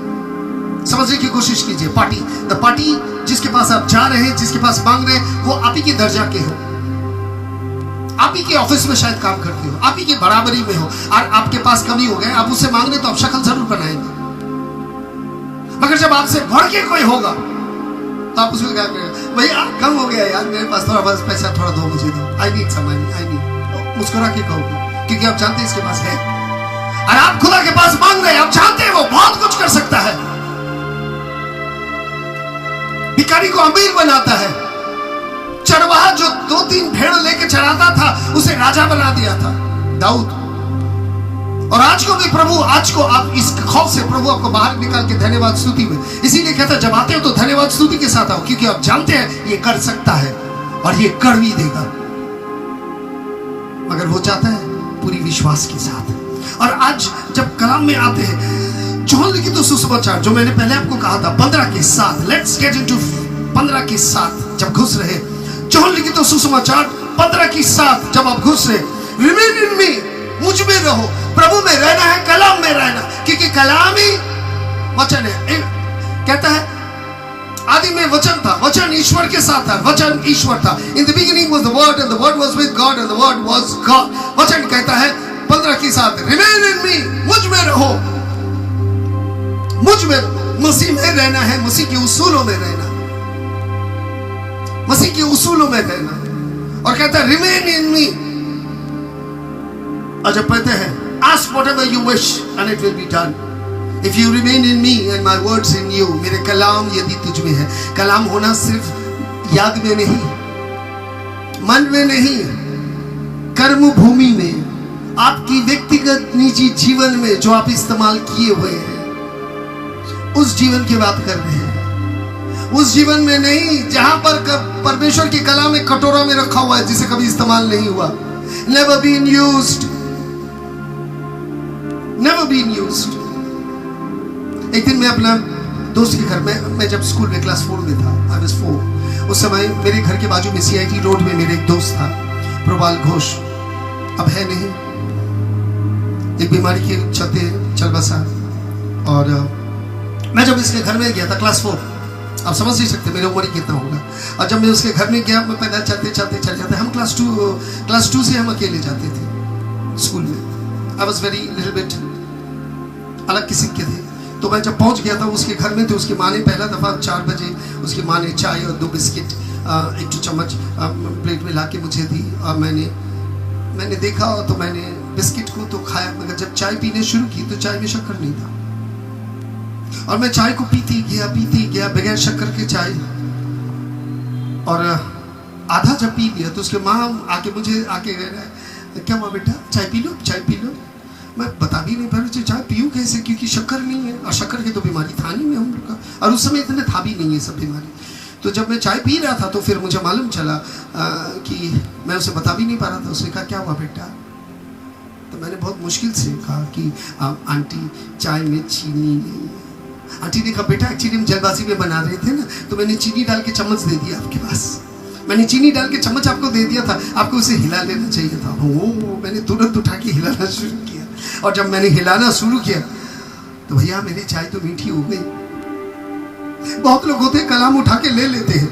समझने की कोशिश कीजिए। पार्टी, द पार्टी जिसके पास आप जा रहे हैं, जिसके पास मांग रहे हैं, वो आप ही के दर्जा के हो, आप ही के ऑफिस में शायद काम करते हो, आप ही के बराबरी में हो, और आपके पास कमी हो गए, आप उससे मांग रहे तो आप शक्ल जरूर बनाएंगे। मगर जब आपसे बढ़ के कोई होगा तो आप उसमें क्या करेंगे, भैया कम हो गया यार, मेरे पास थोड़ा बस पैसा थोड़ा दो, मुझे दो, I need some money, I need. मुस्कुरा के कहोगे क्योंकि आप जानते हैं इसके पास है। और आप खुदा के पास मांग रहे हैं, आप जानते हैं वो बहुत कुछ कर सकता है। भिखारी को अमीर बनाता है, चरवाहा जो 2-3 भेड़ लेके चराता था उसे राजा बना दिया था, दाऊद। और आज को भी प्रभु, आज को आप इस खौफ से प्रभु आपको बाहर निकाल के धन्यवाद स्तुति में, इसीलिए कहता है जब आते हो तो धन्यवाद स्तुति के साथ आओ, क्योंकि आप जानते हैं ये कर सकता है और ये कर भी देगा। मगर वो चाहता है पूरी विश्वास के साथ। और आज जब कलाम में आते हैं, यूहन्ना लिखित सुसमाचार जो मैंने पहले आपको कहा था 15 के 7, लेट्स गेट इनटू 15 के 7 जब घुस रहे, यूहन्ना लिखित सुसमाचार 15 की 7 जब आप घुस रहे, रिमेन इन मी, मुझ में रहो, प्रभु में रहना है, कलाम में रहना, क्योंकि कलाम ही वचन है। कहता है आदि में वचन था, वचन ईश्वर के साथ था, वचन ईश्वर था। In the beginning was the word and the word was with God and the word was God. वचन कहता है 15 की 7, रिमेन इन मी, मुझ में रहो, मुझ में, मसीह में रहना है, मसीह के उसूलों में रहना, मसीह के उसूलों में रहना। और कहता है रिमेन इन मी। और जब पढ़ते हैं ask whatever you wish and it will be done if you remain in me and my words in you, मेरे कलाम यदि तुझ में है। कलाम होना सिर्फ याद में नहीं, मन में नहीं, कर्म भूमि में, आपकी व्यक्तिगत निजी जीवन में जो आप इस्तेमाल किए हुए हैं, उस जीवन की बात कर रहे हैं। उस जीवन में नहीं जहां पर परमेश्वर के कलाम एक कटोरा में रखा हुआ है जिसे कभी इस्तेमाल नहीं हुआ, never been used, never been used। एक दिन मैं अपना दोस्त के घर में, मैं जब स्कूल में क्लास 4 में था, I was 4, उस समय मेरे घर के बाजू में CIT रोड में मेरे एक दोस्त था, प्रबाल घोष, अब है नहीं, एक बीमारी के चलते चल बसा। और मैं जब इसके घर में गया था क्लास 4, आप समझ नहीं सकते मेरी उम्र कितना होगा। और जब मैं उसके घर में गया, मैं पैदल चलते चलते चले जाते, हम क्लास 2 से हम अकेले जाते थे स्कूल में। I was very little bit अलग किस्म के थे। तो मैं जब पहुंच गया था उसके घर में, तो उसकी माँ ने पहला दफ़ा 4 बजे उसकी माँ ने चाय और 2 बिस्किट 1 चम्मच प्लेट में ला के मुझे दी। और मैंने देखा तो मैंने बिस्किट को तो खाया, मगर जब चाय पीने शुरू की तो चाय में शक्कर नहीं था। और मैं चाय को पीती गया बगैर शक्कर के चाय। और आधा जब पी लिया तो उसके माँ आके मुझे आके कह रहा है, क्या हुआ बेटा, चाय पी लो, चाय पी लो। मैं बता भी नहीं पा रहा चाय पीऊँ कैसे, क्योंकि शक्कर नहीं है, और शक्कर की तो बीमारी था नहीं हम लोग का, और उस समय इतने था भी नहीं है सब बीमारी। तो जब मैं चाय पी रहा था तो फिर मुझे मालूम चला कि मैं उसे बता भी नहीं पा रहा था। उसने कहा क्या हुआ बेटा, तो मैंने बहुत मुश्किल से कहा कि आंटी चाय में चीनी नहीं है। आंटी ने कहा बेटा एक्चुअली हम जल्दबाजी में बना रहे थे ना, तो मैंने चीनी डाल के चम्मच दे दिया आपके पास, मैंने चीनी डाल के चम्मच आपको दे दिया था, आपको उसे हिला लेना चाहिए था। ओ मैंने तुरंत उठा के हिलाना शुरू किया, और जब मैंने हिलाना शुरू किया तो भैया मेरी चाय तो मीठी हो गई। बहुत लोग होते हैं कलाम उठा के ले लेते हैं,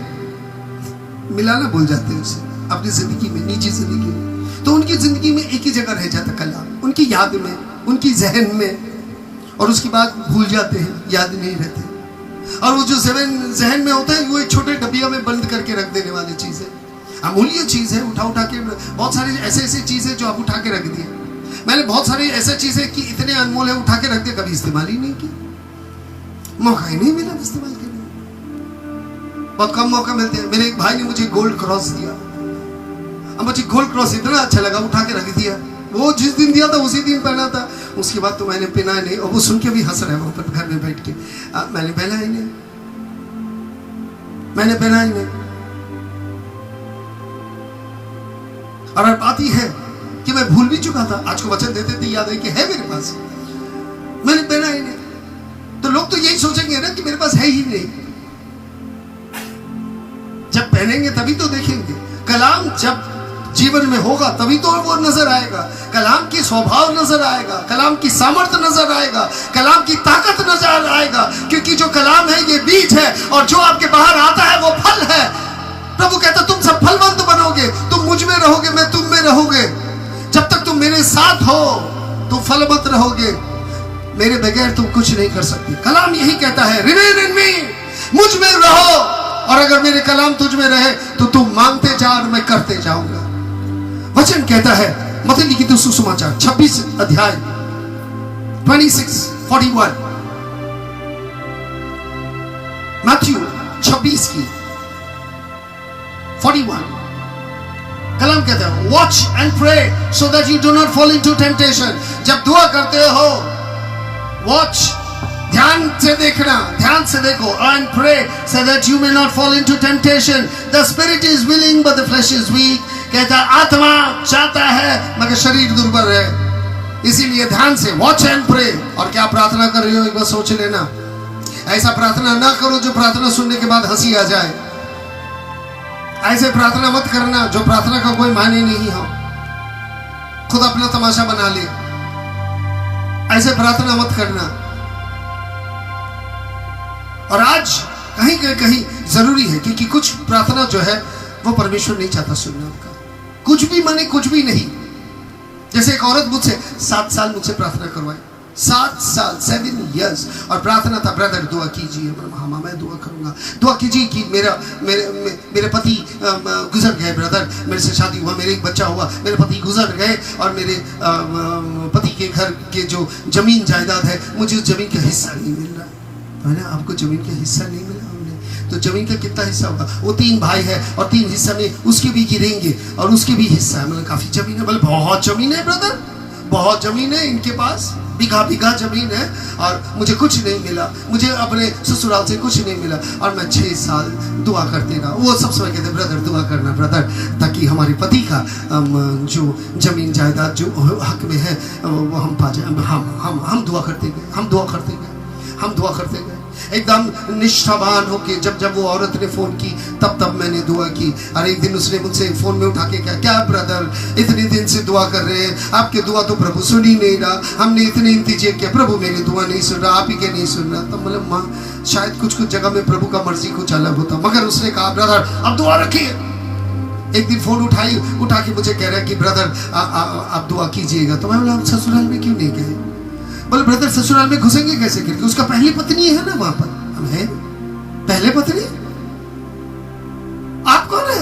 मिलाना भूल जाते हैं उसे अपनी जिंदगी में, निजी जिंदगी में। तो उनकी जिंदगी में एक ही जगह रह जाता कलाम, उनकी याद में, उनकी जहन में, और उसके बाद भूल जाते हैं, याद नहीं रहते। और वो जो जहन में होता है वो एक छोटे डबिया में बंद करके रख देने वाली चीज है, अमूल्य चीज है। उठा के बहुत सारी ऐसे चीज है जो आप उठा के रख दिए। मैंने बहुत सारी ऐसे चीजें कि इतने अनमोल है, उठा के रख दिया, कभी इस्तेमाल ही नहीं की, मौका ही नहीं मिला इस्तेमाल करने। बहुत कम मौका मिलते हैं। मेरे एक भाई ने मुझे गोल्ड क्रॉस दिया, अब मुझे गोल्ड क्रॉस इतना अच्छा लगा, उठा के रख दिया। वो जिस दिन दिया था उसी दिन पहना था, उसके बाद तो मैंने पहना नहीं। और वो सुन के भी हंस रहा है वहां पर घर में बैठ के, मैंने पहना ही नहीं, मैंने पहना ही नहीं। और बात ही है कि मैं भूल भी चुका था, आज को वचन देते थे याद है कि है मेरे पास, मैंने पहना ही नहीं। तो लोग तो यही सोचेंगे ना कि मेरे पास है ही नहीं। जब पहनेंगे तभी तो देखेंगे। कलाम जब जीवन में होगा तभी तो वो नजर आएगा, कलाम की स्वभाव नजर आएगा, कलाम की सामर्थ्य नजर आएगा, कलाम की ताकत नजर आएगा। क्योंकि जो कलाम है ये बीज है, और जो आपके बाहर आता है वो फल है। प्रभु कहता तुम सब फलवंत बनोगे, तुम मुझ में रहोगे, मैं तुम में रहोगे। जब तक तुम मेरे साथ हो तुम फलवंत रहोगे, मेरे बगैर तुम कुछ नहीं कर सकते। कलाम यही कहता है, रिमेन इन मी, मुझ में रहो, और अगर मेरे कलाम तुझ में रहे तो तुम मांगते जा और मैं करते जाऊंगा। वचन कहता है मत्ती लिखित सुसमाचार 26 अध्याय 26:41, मैथ्यू 26 की 41, कलाम कहता है watch and pray so that you do not fall into temptation. जब दुआ करते हो, वॉच, ध्यान से देखना, ध्यान से देखो, and pray so that you may not fall into temptation. The spirit is willing but the flesh is weak. कहता आत्मा चाहता है मगर शरीर दुर्बल है। इसीलिए ध्यान से वॉच एंड प्रे। और क्या प्रार्थना कर रही हो एक बार सोच लेना। ऐसा प्रार्थना ना करो जो प्रार्थना सुनने के बाद हंसी आ जाए। ऐसे प्रार्थना मत करना जो प्रार्थना का कोई मायने नहीं हो, खुद अपना तमाशा बना ले। ऐसे प्रार्थना मत करना। और आज कहीं जरूरी है, क्योंकि कुछ प्रार्थना जो है वो परमेश्वर नहीं चाहता सुनना आपका। कुछ भी माने कुछ भी नहीं। जैसे एक औरत मुझसे 7 साल मुझसे प्रार्थना करवाई, 7 साल 7 years, और प्रार्थना था ब्रदर दुआ कीजिए। हाँ मैं दुआ करूंगा, दुआ कीजिए कि मेरे पति गुजर गए ब्रदर, मेरे से शादी हुआ, मेरे एक बच्चा हुआ, मेरे पति गुजर गए, और मेरे पति के घर के जो जमीन जायदाद है मुझे उस जमीन का हिस्सा नहीं मिल रहा। मैंने आपको जमीन का हिस्सा नहीं मिला, तो जमीन का कितना हिस्सा होगा? वो 3 भाई है और 3 हिस्सा में उसके भी गिरेंगे और उसके भी हिस्सा है। मतलब काफी जमीन है। बोले बहुत जमीन है ब्रदर, बहुत जमीन है इनके पास, बीघा जमीन है, और मुझे कुछ नहीं मिला, मुझे अपने ससुराल से कुछ नहीं मिला। और मैं 6 साल दुआ करते रहा। वो सब समय कहते ब्रदर दुआ करना ब्रदर, ताकि हमारे पति का जो जमीन जायदाद जो हक में है वो हम पा जाए। हम दुआ करते गए, हम दुआ करते गए एकदम निष्ठावान होके। जब वो औरत ने फोन की तब मैंने दुआ की। और एक दिन उसने मुझसे फोन में उठा के कहा, क्या ब्रदर इतने दिन से दुआ कर रहे हैं, आपके दुआ तो प्रभु सुन ही नहीं रहा, हमने इतने इंतजार किया, प्रभु मेरी दुआ नहीं सुन रहा, आप ही के नहीं सुन रहा। तो मतलब माँ शायद कुछ जगह में प्रभु का मर्जी कुछ अलग होता, मगर उसने कहा ब्रदर अब दुआ रखिए। एक दिन फोन उठा के मुझे कह रहा है कि ब्रदर आप दुआ कीजिएगा। तो मैं बोला ससुराल में क्यों नहीं गए? बोले ब्रदर ससुराल में घुसेंगे कैसे? क्योंकि उसका पहली पत्नी है ना वहां पर। हम है पहले पत्नी, आप कौन है?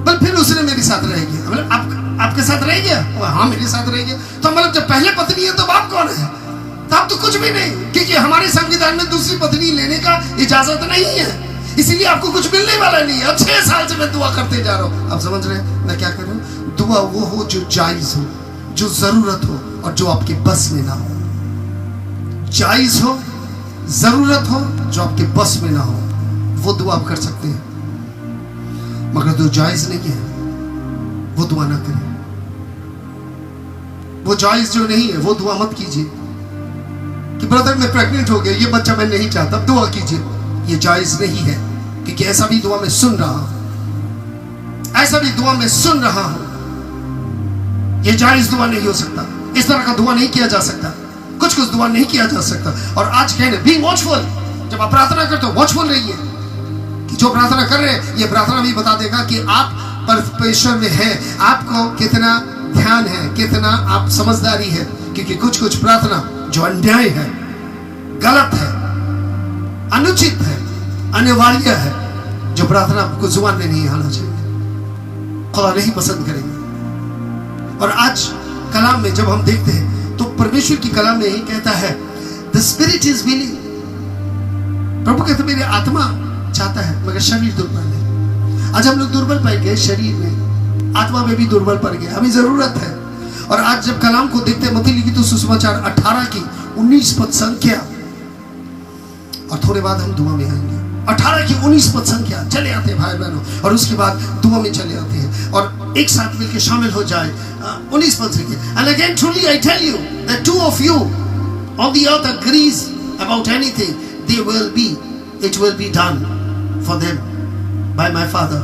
बोले फिर उसने मेरे साथ रह गया। मतलब आपके साथ रह गया? हाँ मेरे साथ रह गया। तो मतलब जब पहले पत्नी है तो आप कौन है? तो आप तो कुछ भी नहीं, क्योंकि हमारे संविधान में दूसरी पत्नी लेने का इजाजत नहीं है, इसीलिए आपको कुछ मिलने वाला नहीं है। 6 साल से मैं दुआ करते जा रहा हूँ। आप समझ रहे हैं मैं क्या कर रहा हूँ? दुआ वो हो जो जायज हो, जो जरूरत हो, और जो आपके बस में ना हो। जायज हो, जरूरत हो, जो आपके बस में ना हो, वो दुआ आप कर सकते हैं। मगर जो जायज नहीं है वो दुआ ना करें। वो जायज जो नहीं है वो दुआ मत कीजिए कि ब्रदर मैं प्रेग्नेंट हो गया, ये बच्चा मैं नहीं चाहता, दुआ कीजिए। ये जायज नहीं है, क्योंकि ऐसा भी दुआ मैं सुन रहा हूं, ऐसा भी दुआ मैं सुन रहा हूं। ये जायज दुआ नहीं हो सकता, इस तरह का दुआ नहीं किया जा सकता, कुछ दुआ नहीं किया जा सकता। और आज कहने बी वॉचफुल, जब आप प्रार्थना करते हो वॉचफुल रहिए कि जो प्रार्थना कर रहे हैं, ये प्रार्थना भी बता देगा कि आप परमेश्वर में है, आपको कितना ध्यान है, कितना आप समझदारी है। क्योंकि कुछ कुछ प्रार्थना जो अन्याय है, गलत है, अनुचित है, अनिवार्य है, जो प्रार्थना आपको जुबान में नहीं आना चाहिए, खुदा नहीं पसंद करेंगे। और आज कलाम में जब हम देखते हैं तो परमेश्वर की कलाम में यही कहता है, द स्पिरिट इज विलिंग। प्रभु कहते मेरी आत्मा चाहता है मगर शरीर दुर्बल है। आज हम लोग दुर्बल पाए गए, शरीर में, आत्मा में भी दुर्बल पड़ गए, हमें जरूरत है। और आज जब कलाम को देखते हैं, मत्ती लिखित सुसमाचार 18 की 19 पद संख्या, और थोड़े बाद हम दुआ में आएंगे। 18 की 19 पद संख्या चले आते हैं भाई बहनों, और उसके बाद दुआ में चले आते हैं और एक साथ मिलकर शामिल हो जाए। 19 पद संख्या, and again truly I tell you that two of you on the earth agrees about anything it will be done for them by my father.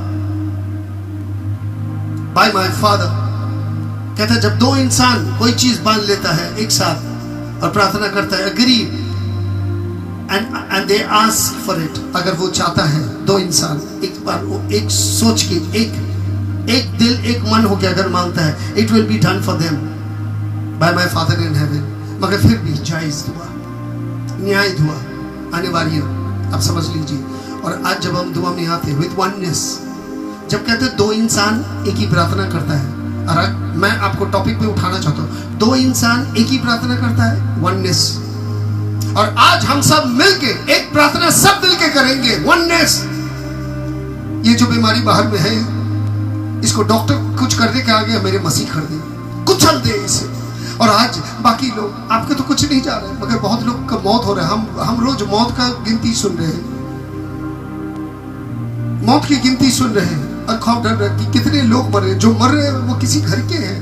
कहता है जब दो इंसान कोई चीज बांध लेता है एक साथ और प्रार्थना करता है, agree and they ask for it, अगर वो चाहता है, दो इंसान एक बार वो एक सोच के, एक दिल एक मन हो गया अगर मांगता है, it will be done for them by my father in heaven। मगर फिर भी जायज दुआ, न्याय दुआ अनिवार्य, आप समझ लीजिए। और आज जब हम दुआ में आते हैं विद वननेस, जब कहते हैं दो इंसान एक ही प्रार्थना करता है, और मैं आपको टॉपिक पे उठाना चाहता हूँ, दो इंसान एक ही प्रार्थना करता है, वननेस। और आज हम सब मिलके एक प्रार्थना सब मिलके करेंगे, वननेस। ये जो बीमारी बाहर में है, इसको डॉक्टर कुछ करने के आगे मेरे मसीह कर दे, कुचल दे इसे। और आज बाकी लोग, आपके तो कुछ नहीं जा रहा है, मगर बहुत लोग का मौत हो रहा है। हम रोज मौत का गिनती सुन रहे हैं, मौत की गिनती सुन रहे हैं, और खौफ डर रहा है कि कितने लोग मर रहे हैं। जो मर रहे हैं वो किसी घर के हैं,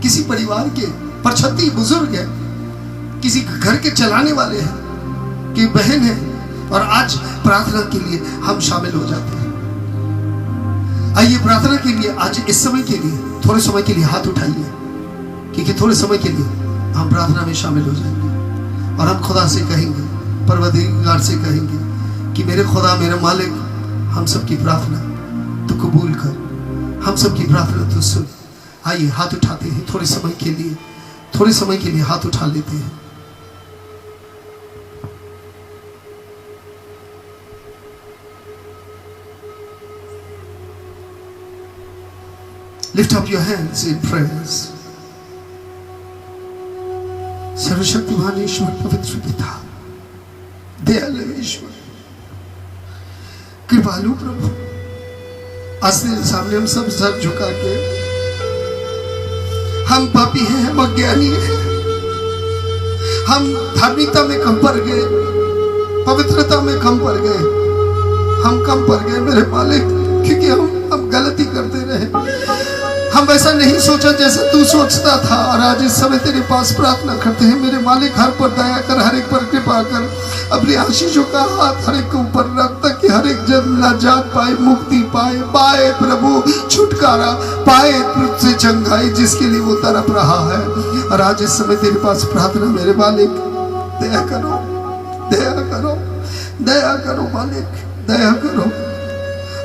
किसी परिवार के, परछत्ती बुजुर्ग है, किसी घर के चलाने वाले हैं, कि बहन है। और आज प्रार्थना के लिए हम शामिल हो जाते हैं। आइए प्रार्थना के लिए आज इस समय के लिए, थोड़े समय के लिए हाथ उठाइए, क्योंकि थोड़े समय के लिए हम प्रार्थना में शामिल हो जाएंगे और हम खुदा से कहेंगे, परवरदिगार से कहेंगे कि मेरे खुदा, मेरे मालिक, हम सबकी प्रार्थना तो कबूल कर, हम सबकी प्रार्थना तो सुन। आइए हाथ उठाते हैं थोड़े समय के लिए, थोड़े समय के लिए हाथ उठा लेते हैं। Lift up your hands in prayers। सर्वशक्तिमान ईश्वर, पवित्र पिता, दयालु ईश्वर, कृपालु प्रभु, आज तेरे सामने हम सब सर झुका के, हम पापी हैं, हम अज्ञानी हैं, हम धार्मिकता में कम पड़ गए, पवित्रता में कम पड़ गए, हम कम पड़ गए मेरे मालिक, क्योंकि हम गलती करते रहे। हम वैसा नहीं सोचा जैसा तू सोचता था। और आज इस समय तेरे पास प्रार्थना करते हैं, मेरे मालिक, हर पर दया कर, हर एक पर कृपा कर, अपनी आशीषों का हाथ हर एक के ऊपर रख, ताकि हर एक जन नाजात पाए, मुक्ति पाए प्रभु, छुटकारा पाए, तुझसे चंगाई जिसके लिए वो तड़प रहा है। और आज इस समय तेरे पास प्रार्थना, मेरे मालिक, दया करो, दया करो, दया करो मालिक, दया करो।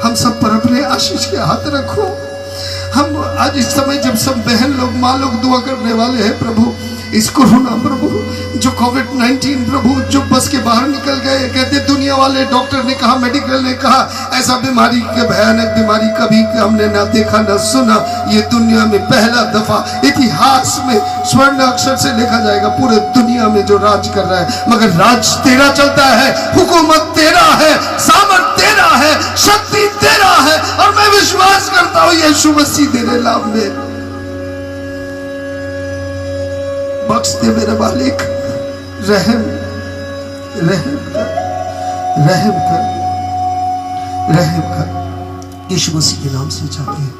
हम सब पर अपने आशीष के हाथ रखो। हम आज इस समय जब सब बहन लोग, माँ लोग दुआ करने वाले हैं प्रभु, इस कोरोना प्रभु, जो कोविड-19 प्रभु, जो बस के बाहर निकल गए, कहते दुनिया वाले, डॉक्टर ने कहा, मेडिकल ने कहा, ऐसा बीमारी के भयानक बीमारी कभी हमने ना देखा ना सुना। ये दुनिया में पहला दफा इतिहास में स्वर्ण अक्षर से लिखा जाएगा, पूरे दुनिया में जो राज कर रहा है। मगर राज तेरा चलता है, हुकूमत तेरा है, सामर्थ तेरा है, शक्ति तेरा है। और मैं विश्वास करता हूँ यीशु मसीह तेरे नाम में बख्श दे मेरे मालिक, रहम रहम कर, रहम कर, रहम कर, यीशु मसीह के नाम से चाहते हैं।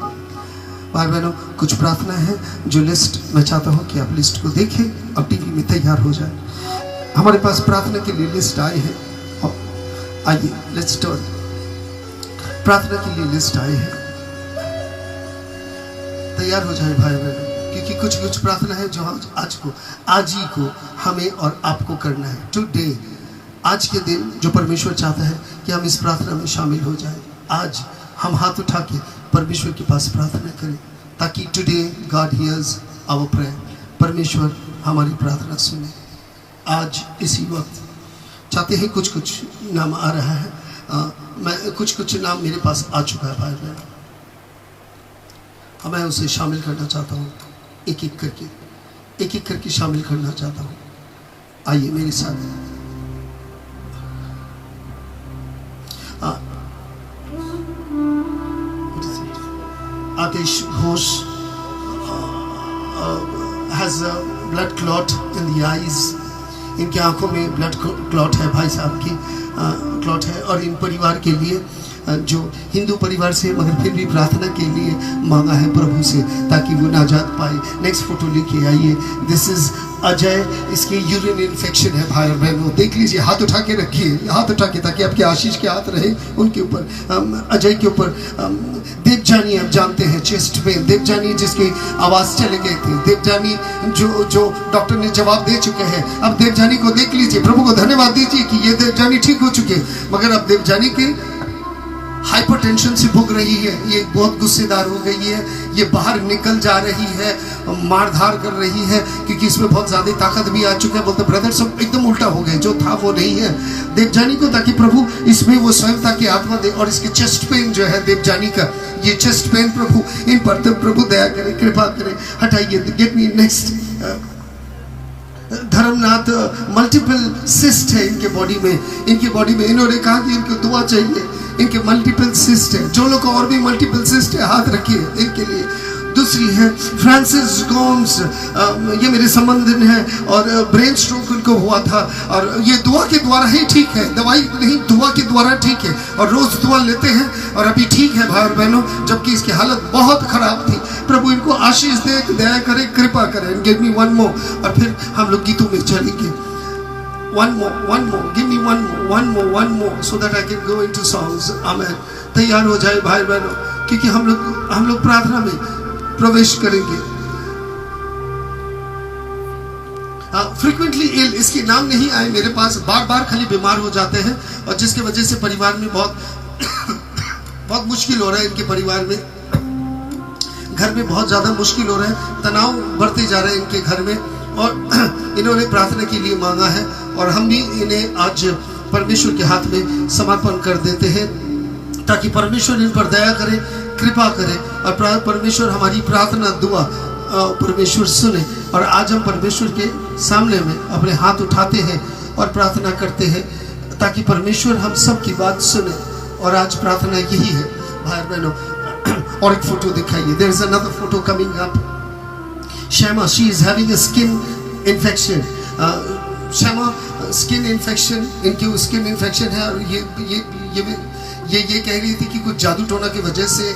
भाई बहनों, कुछ प्रार्थना है जो लिस्ट मैं चाहता हूँ कि आप लिस्ट को देखें और टीवी में तैयार हो जाए। हमारे पास प्रार्थना के लिए लिस्ट आई है, आइए लेट्स टर्न। प्रार्थना के लिए लिस्ट आई है, तैयार हो जाए भाई बहनों, क्योंकि कुछ प्रार्थना है जो आज ही को हमें और आपको करना है। टुडे, आज के दिन जो परमेश्वर चाहता है कि हम इस प्रार्थना में शामिल हो जाए। आज हम हाथ उठा के परमेश्वर के पास प्रार्थना करें ताकि today God hears our prayer, परमेश्वर हमारी प्रार्थना सुने। आज इसी वक्त चाहते हैं, कुछ नाम आ रहा है, मैं कुछ नाम मेरे पास आ चुका है भाई बहन, मैं उसे शामिल करना चाहता हूँ, एक एक करके शामिल करना चाहता हूँ। आइए मेरे साथ। आतिश Ghosh has a blood clot in the eyes, इनकी आंखों में ब्लड क्लॉट है, भाई साहब की क्लॉट है। और इन परिवार के लिए जो हिंदू परिवार से मगर फिर भी प्रार्थना के लिए मांगा है प्रभु से ताकि वो नाजात पाए। नेक्स्ट फोटो लेके आइए। दिस इज अजय, इसके यूरिन इन्फेक्शन है भाई बहनों, देख लीजिए, हाथ उठा के रखिए, हाथ उठा के, ताकि आपके आशीष के हाथ रहे उनके ऊपर, अजय के ऊपर। देवजानी आप जानते हैं, चेस्ट पेन, देवजानी जिसकी आवाज़ चले गए थे, देवजानी जो डॉक्टर ने जवाब दे चुके हैं। अब देवजानी को देख लीजिए, प्रभु को धन्यवाद दीजिए कि ये देवजानी ठीक हो चुके, मगर अब देवजानी के हाइपरटेंशन से भुग रही है, ये बहुत गुस्सेदार हो गई है, ये बाहर निकल जा रही है, मारधार कर रही है, क्योंकि इसमें बहुत ज़्यादा ताकत भी आ चुका है। बोलते ब्रदर सब एकदम उल्टा हो गए, जो था वो नहीं है। देवजानी को ताकि प्रभु इसमें वो स्वयंता की आत्मा दे, और इसके चेस्ट पेन जो है देवजानी का, ये चेस्ट पेन प्रभु इन पर तो प्रभु दया करे, कृपा करे, हटाइए। Get me next. Dharmnath, multiple cyst है इनके बॉडी में, इन्होंने कहा कि इनको दुआ चाहिए, इनके मल्टीपल सिस्ट है। जो लोग और भी मल्टीपल सिस्ट है, हाथ रखिए इनके लिए। दूसरी है फ्रांसिस गोम्स, ये मेरे संबंधी है और ब्रेन स्ट्रोक उनको हुआ था, और ये दुआ के द्वारा ही ठीक है, दवाई नहीं, दुआ के द्वारा ठीक है, और रोज दुआ लेते हैं और अभी ठीक है भाई और बहनों, जबकि इसकी हालत बहुत खराब थी। प्रभु इनको आशीष दे, दया करे, कृपा करे। गिव मी वन मोर, और फिर हम लोग गीतों में चलेंगे। one more, give me one more, so that I can go into songs. Amen. तैयार हो जाए भाई बहनों, क्योंकि हम लोग प्रार्थना में प्रवेश करेंगे। फ्रीक्वेंटली इल, इसके नाम नहीं आए मेरे पास, बार खाली बीमार हो जाते हैं, और जिसके वजह से परिवार में बहुत मुश्किल हो रहा है। इनके परिवार में, घर में बहुत ज़्यादा मुश्किल हो रहा है, तनाव बढ़ते जा रहे हैं इनके घर में, और इन्होंने प्रार्थना के लिए मांगा है, और हम भी इन्हें आज परमेश्वर के हाथ में समर्पण कर देते हैं ताकि परमेश्वर इन पर दया करे, कृपा करे, और परमेश्वर हमारी प्रार्थना दुआ परमेश्वर सुने। और आज हम परमेश्वर के सामने में अपने हाथ उठाते हैं और प्रार्थना करते हैं ताकि परमेश्वर हम सब की बात सुने। और आज प्रार्थना यही है भाई बहनों। और एक फोटो दिखाइए। There is another photo coming up. Shama, she is having a skin infection. Shama, skin infection, इनकी स्किन इन्फेक्शन है, और ये कह रही थी कि कुछ जादू टोना की वजह से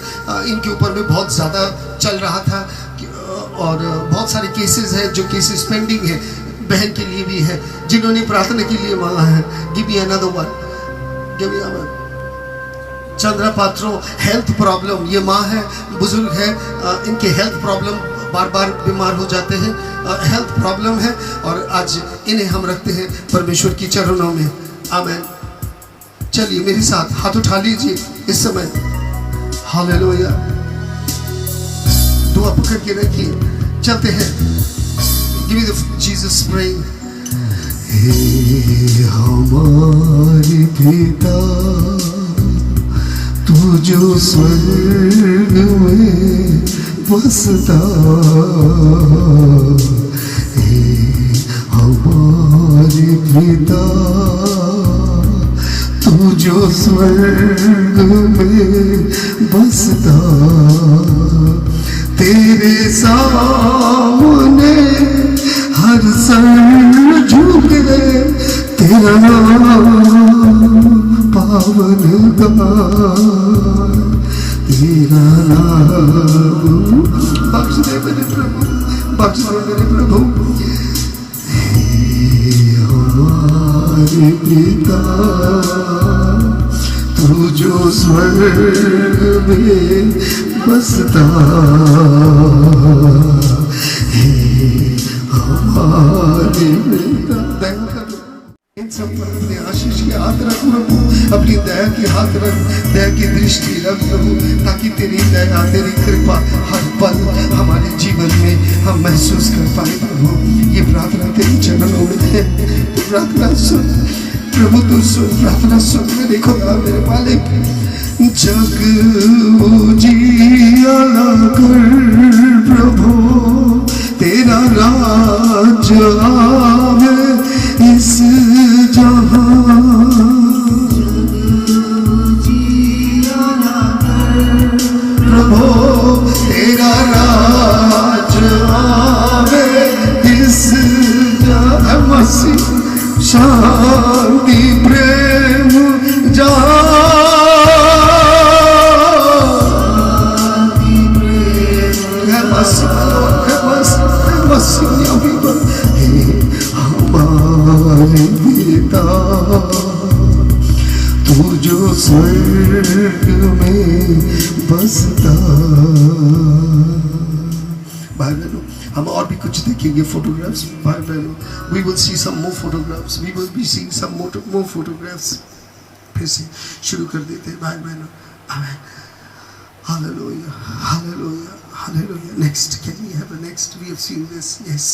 इनके ऊपर में बहुत ज़्यादा चल रहा था, और बहुत सारे केसेस हैं, जो केसेस पेंडिंग है। बहन के लिए भी है जिन्होंने प्रार्थना के लिए मांगा है। Give me another one, give me another. Chandra Patro, health problem, ये माँ है, बुजुर्ग है, इनके हेल्थ प्रॉब्लम, बार बीमार हो जाते हैं, हेल्थ प्रॉब्लम है, और आज इन्हें हम रखते हैं परमेश्वर की चरणों में। आमेन। चलिए मेरे साथ हाथ उठा लीजिए इस समय। हालेलुया। दुआ पकड़ के रखिए, चलते हैं। Give me the Jesus praying. हे हमारे पिता, तू जो स्वर्ग में बसता, हे हमारे पिता, तू जो स्वर्ग में बसता, तेरे सामने हर सर झुके, तेरा नाम पावन गाए, तेरा नाम बख्श दे मेरे प्रभु, बख्श दे मेरे प्रभु। हे हमारे पिता, तू जो स्वर्ग में बसता, हे हमारे पिता। सब पर अपने आशीष के हाथ रख प्रभु, अपनी दया के हाथ रख, दया की दृष्टि रख प्रभु, ताकि तेरी दया तेरी कृपा हर पल हमारे जीवन में हम महसूस कर पाए प्रभु। ये प्रार्थना तेरे चरणों में है, तो प्रार्थना सुन प्रभु, तू सुन प्रार्थना सुन मेरे खुदा मेरे मालिक। जग उजियाला कर प्रभु, तेरा राज आवे इस जहां, प्रभु तेरा राज आवे इस जहां, मसीह शांति प्रेम जहां, हमारे पिता तू जो स्वर्ग में बसता। भाई बहनों, हम और भी कुछ देखेंगे फोटोग्राफ्स। भाई बहनों, we will see some more photographs, we will be seeing some more photographs। फिर से शुरू कर देते हैं भाई बहनों। आमीन, hallelujah hallelujah Hallelujah. Next, can we have a next? We have seen this. Yes,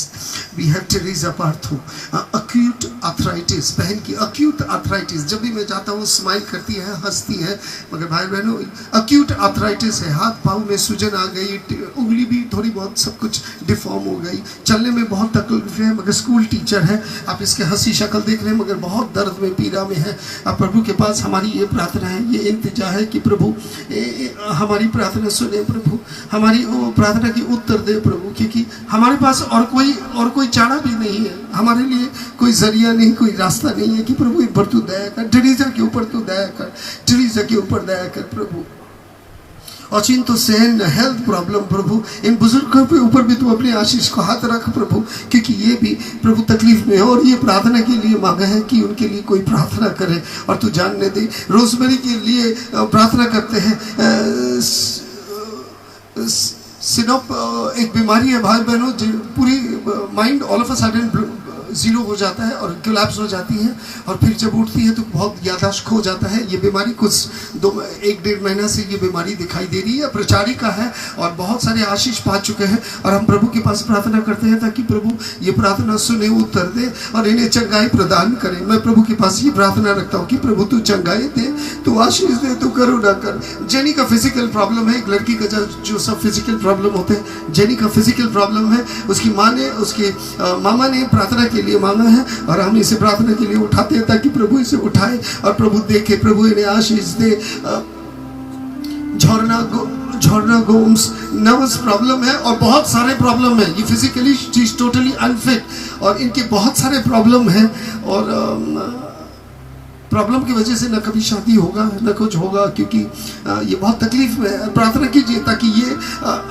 we have Teresa Partho, acute arthritis. बहन की acute arthritis, जब भी मैं जाता हूँ स्माइल करती है, हंसती है, मगर भाई बहनों acute arthritis है, हाथ पाँव में सूजन आ गई, उंगली भी थोड़ी बहुत सब कुछ डिफॉर्म हो गई, चलने में बहुत तकलीफ है, मगर स्कूल टीचर है, आप इसके हंसी शक्ल देख रहे हैं, मगर बहुत दर्द में पीड़ा में है। अब प्रभु के पास हमारी ये प्रार्थना है, ये इंतजार है कि प्रभु हमारी प्रार्थना सुने, प्रभु हमारी प्रार्थना की उत्तर दे प्रभु, क्योंकि हमारे पास और कोई चारा भी नहीं है, हमारे लिए कोई जरिया नहीं, कोई रास्ता नहीं है कि प्रभु इन पर तू दया कर, टेरेसा के ऊपर तू दया कर, टेरेसा के ऊपर दया कर प्रभु। अचिंतो सहन हेल्थ प्रॉब्लम प्रभु, इन बुजुर्गों के ऊपर भी तू अपने आशीष को हाथ रख प्रभु, क्योंकि ये भी प्रभु तकलीफ में है और ये प्रार्थना के लिए मांगा है कि उनके लिए कोई प्रार्थना करे और तू जानने दे। रोजमेरी के लिए प्रार्थना करते हैं, सिनोप एक बीमारी है भाई बहनों, पूरी mind all of a sudden zero हो जाता है और कोलैप्स हो जाती है और फिर जब उठती है तो बहुत याददाश्त खो जाता है। ये बीमारी कुछ 1-1.5 महीना से ये बीमारी दिखाई दे रही है, प्रचारिका है और बहुत सारे आशीष पा चुके हैं और हम प्रभु के पास प्रार्थना करते हैं ताकि प्रभु ये प्रार्थना सुने, उत्तर दे और इन्हें चंगाई प्रदान करे। मैं प्रभु के पास ये प्रार्थना रखता हूँ कि प्रभु तू चंगाई दे, तू आशीष दे, तू करुणा कर। जेनी का फिजिकल प्रॉब्लम है, एक लड़की का जो सब फिजिकल प्रॉब्लम होते हैं, जेनी का फिजिकल प्रॉब्लम है, उसकी माँ ने उसके मामा ने प्रार्थना के लिए मांगा है और हम इसे प्रार्थना के लिए उठाते हैं ताकि प्रभु इसे उठाए और प्रभु देखे, प्रभु इन्हें आशीष दे। झरना गोम्स नर्वस प्रॉब्लम है और बहुत सारे प्रॉब्लम है, ये physically she is totally unfit और इनके बहुत सारे प्रॉब्लम है और प्रॉब्लम की वजह से न कभी शादी होगा न कुछ होगा, क्योंकि ये बहुत तकलीफ में है। प्रार्थना कीजिए ताकि ये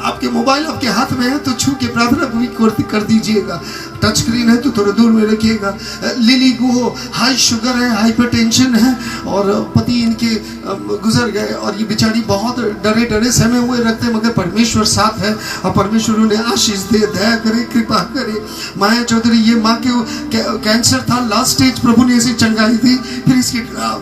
आपके मोबाइल आपके हाथ में है तो छू के प्रार्थना भी कर दीजिएगा। टच स्क्रीन है तो थोड़ा दूर में रखिएगा। लिली को हाई शुगर है, हाइपरटेंशन है और पति इनके गुजर गए और ये बेचारी बहुत डरे सहमे हुए रखते, मगर परमेश्वर साथ है और परमेश्वर उन्हें आशीष दे, दया करे, कृपा करे। माया चौधरी, ये माँ के कैंसर था, लास्ट स्टेज, प्रभु ने इसे चंगाई दी, फिर इसके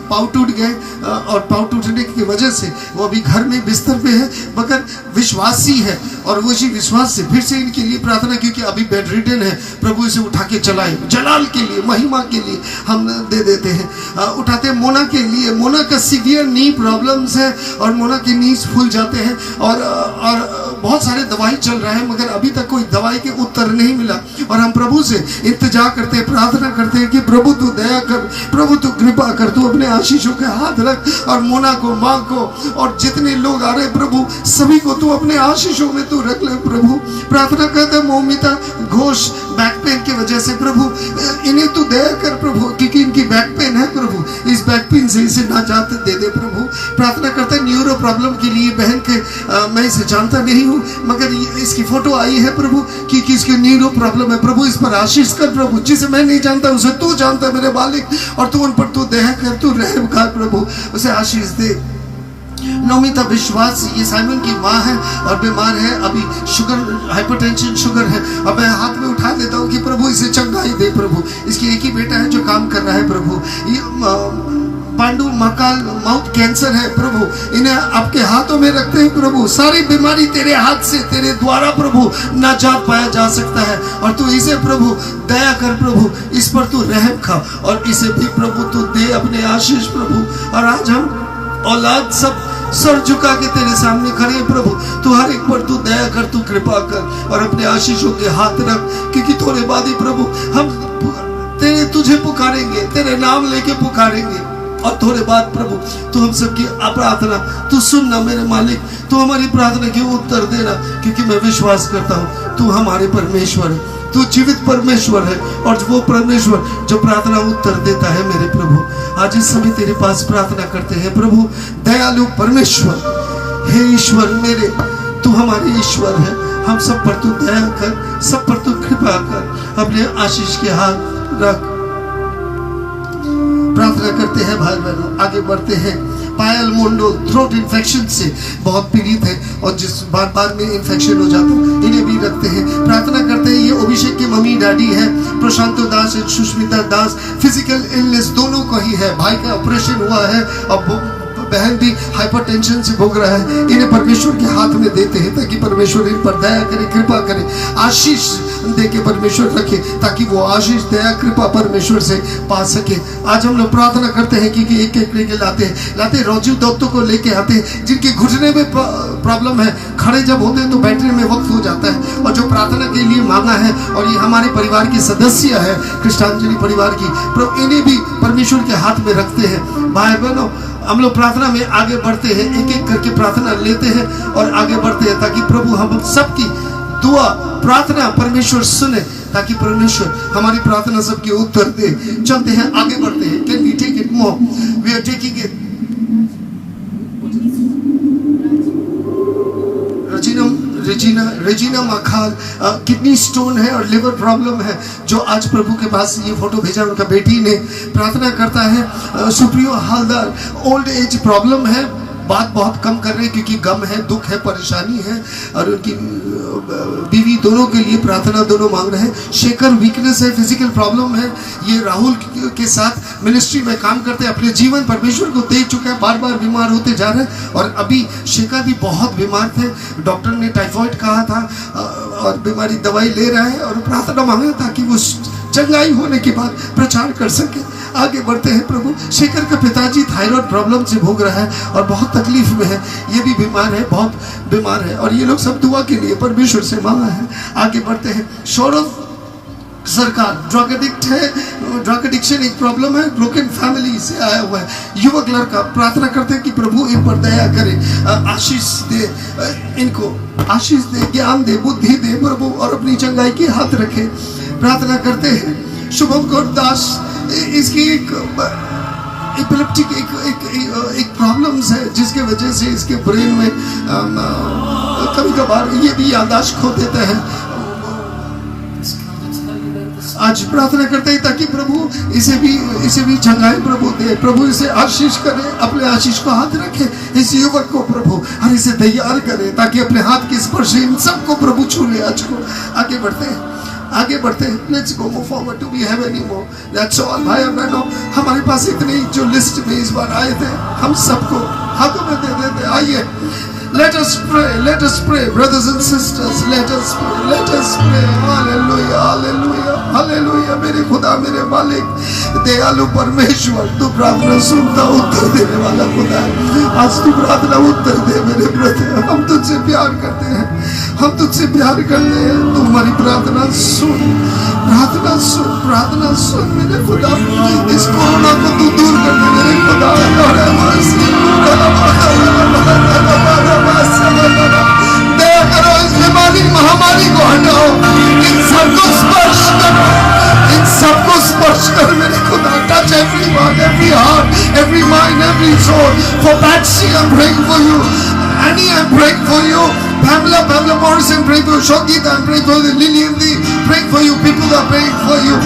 पाँव टूट गए और पाँव टूटने की वजह से वो अभी घर में बिस्तर पे है, मगर विश्वासी है और वो इसी विश्वास से फिर से इनके लिए प्रार्थना, क्योंकि अभी बेड रिडन है, प्रभु इसे उठा के चलाए, जलाल के लिए, महिमा के लिए हम दे देते हैं। उठाते हैं मोना के लिए। मोना का सीवियर नी प्रॉब्लम्स है और मोना के नीज फूल जाते हैं और बहुत सारे दवाई चल रहा है, मगर अभी तक कोई दवाई के उत्तर नहीं मिला और हम प्रभु से इंतजार करते हैं, प्रार्थना करते हैं कि प्रभु तू दया कर, प्रभु तू कृपा कर, तू अपने आशीषों के हाथ रख और मोना को, माँ को और जितने लोग आ रहे प्रभु सभी को तू अपने आशीषों में तू रख ले प्रभु। प्रार्थना करते हैं मौमिता घोष बैक पेन की वजह से, प्रभु इन्हें तू दया कर प्रभु, क्योंकि इनकी बैक पेन है प्रभु, इस बैक पेन से इसे नाजात दे दे प्रभु। प्रार्थना करते हैं न्यूरो प्रॉब्लम के लिए, बहन के मैं इसे जानता नहीं हूँ मगर इसकी फोटो आई है प्रभु, क्योंकि इसकी न्यूरो प्रॉब्लम है प्रभु, इस पर आशीष कर प्रभु, जिसे मैं नहीं जानता उसे तू जानता मेरे मालिक और तू उन पर तू दया कर, तू रहम कर प्रभु, उसे आशीष दे। नौमिता विश्वास, ये साइमन की माँ है और बीमार है, अभी शुगर, हाइपरटेंशन शुगर है। अब मैं हाथ में उठा देता हूँ कि प्रभु इसे चंगाई दे प्रभु। इसकी एक ही बेटा है जो काम कर रहा है प्रभु। ये पांडु महाकाल माउथ कैंसर है प्रभु, इन्हें आपके हाथों में रखते हैं प्रभु। सारी बीमारी तेरे हाथ से, तेरे द्वारा प्रभु नाजात पाया जा सकता है। और तू इसे प्रभु दया कर प्रभु, इस पर तू रहम खा और इसे भी प्रभु तू दे अपने आशीष प्रभु। और आज हम औलाद सब सर झुका के तेरे सामने खड़े हैं प्रभु। तू हर एक पर तू दया कर, तू कृपा कर और अपने आशीषों के हाथ रख, क्योंकि थोड़े बाद ही प्रभु हम तुझे पुकारेंगे, तेरे नाम लेके पुकारेंगे। और थोड़े बाद प्रभु तू हम सबकी प्रार्थना तू सुनना मेरे मालिक, तू हमारी प्रार्थना की उत्तर देना, क्योंकि मैं विश्वास करता हूँ तू हमारे परमेश्वर है, तू जीवित परमेश्वर है और वो परमेश्वर जो प्रार्थना उत्तर देता है मेरे प्रभु। आज इस समय तेरे पास प्रार्थना करते हैं प्रभु, दयालु परमेश्वर, हे ईश्वर मेरे, तू हमारे ईश्वर है। हम सब पर तू दया कर, सब पर तू कृपा कर, अपने आशीष के हाथ रख। प्रार्थना करते हैं भाई बहनों, आगे बढ़ते हैं। पायल मुंडो थ्रोट इन्फेक्शन से बहुत पीड़ित है और जिस बार में इन्फेक्शन हो जाता है, इन्हें भी रखते हैं। प्रार्थना करते हैं, ये अभिषेक की मम्मी डैडी है, प्रशांतो दास और सुष्मिता दास, फिजिकल इलनेस दोनों को ही है। भाई का ऑपरेशन हुआ है और बहन भी हाइपरटेंशन से भोग रहा है। इन्हें परमेश्वर के हाथ में देते हैं ताकि परमेश्वर इन पर दया करे, कृपा करे, आशीष दे के परमेश्वर रखे, ताकि वो आशीष दया कृपा परमेश्वर से पा सके। आज हम लोग प्रार्थना करते हैं कि एक एक लेके लाते रोजू दत्तों को लेके आते हैं, जिनके घुटने में प्रॉब्लम है, खड़े जब होते हैं तो बैठने में वक्त हो जाता है। और जो प्रार्थना के लिए मांगा है, और ये हमारे परिवार की सदस्य है, कृष्णांजलि परिवार की, प्रभु इन्हें भी परमेश्वर के हाथ में रखते हैं। भाई बहनों, हम लोग प्रार्थना में आगे बढ़ते हैं, एक एक करके प्रार्थना लेते हैं और आगे बढ़ते हैं, ताकि प्रभु हम सबकी दुआ प्रार्थना परमेश्वर सुने, ताकि परमेश्वर हमारी प्रार्थना सबकी उत्तर दे। चलते हैं, आगे बढ़ते हैं। Can we take it more? We are taking it. रेजिना मखाल किडनी स्टोन है और लिवर प्रॉब्लम है, जो आज प्रभु के पास ये फोटो भेजा उनका बेटी ने। प्रार्थना करता है Supriyo Haldar, old age problem है, बात बहुत कम कर रहे हैं क्योंकि गम है, दुख है, परेशानी है, और उनकी बीवी दोनों के लिए प्रार्थना दोनों मांग रहे हैं। शेखर वीकनेस है, फिजिकल प्रॉब्लम है, ये राहुल के साथ मिनिस्ट्री में काम करते हैं, अपने जीवन परमेश्वर को दे चुका है, बार बार बीमार होते जा रहे हैं। और अभी शेखर भी बहुत बीमार थे, डॉक्टर ने टाइफाइड कहा था और बीमारी दवाई ले रहा है, और प्रार्थना मांगे ताकि वो चंगाई होने के बाद प्रचार कर सके। आगे बढ़ते हैं प्रभु। शेखर का पिताजी थायराइड प्रॉब्लम से भोग रहा है और बहुत तकलीफ में है, ये भी बीमार है, बहुत बीमार है, और ये लोग सब दुआ के लिए परमेश्वर से मांगा है। आगे बढ़ते हैं। सौरभ सरकार ड्रग एडिक्ट है, ड्रग एडिक्शन एक प्रॉब्लम है, ब्रोकन फैमिली से आया हुआ है, युवक लड़का। प्रार्थना करते हैं कि प्रभु इन पर दया करे, आशीष दे, इनको आशीष दे, ज्ञान दे, बुद्धि दे प्रभु, और अपनी चंगाई के हाथ रखे। प्रार्थना करते हैं शुभम कौर दास, इसकी एक इपिलेप्टिक एक प्रॉब्लम्स है, जिसके वजह से इसके ब्रेन में कभी कभार ये भी याददाश्त खो देता है। आज प्रार्थना करते हैं ताकि प्रभु इसे भी चंगाई प्रभु दे, प्रभु इसे आशीष करे, अपने आशीष को हाथ रखे इस युवक को प्रभु, और इसे तैयार करे ताकि अपने हाथ के स्पर्श से इन सबको प्रभु छू ले। आज को आगे बढ़ते हैं, आगे बढ़ते हैं। Let's go move forward, do we have any more? That's all भाई और बहनों, हमारे पास इतने जो लिस्ट में इस बार आए थे, हम सबको हाथों में दे देते। आइए, let us pray brothers and sisters, let us pray, hallelujah, hallelujah, hallelujah। मेरे खुदा, मेरे मालिक, दयालु परमेश्वर, तू प्रार्थना सुनता, उत्तर देने वाला खुदा है। आज तू प्रार्थना उत्तर दे मेरे ब्रदर, हम तुझसे प्यार करते हैं, हम तुझसे प्यार करते हैं, तू हमारी प्रार्थना सुन, प्रार्थना सुन, प्रार्थना सुन मेरे खुदा। इस कोरोना को तू दूर कर दे मेरे खुदा, दया करो, इस बीमारी महामारी को हटाओ, इन सबको स्पर्श करो, इन सबको स्पर्श कर मेरे खुदा। Touch everyone, every heart, every mind, every soul. For Patsy, I'm praying for you. Annie, I'm praying for you. Pamela Morris, I'm praying for you. Shogit, I'm praying for you. Lillian Lee, praying for you. People are praying for you.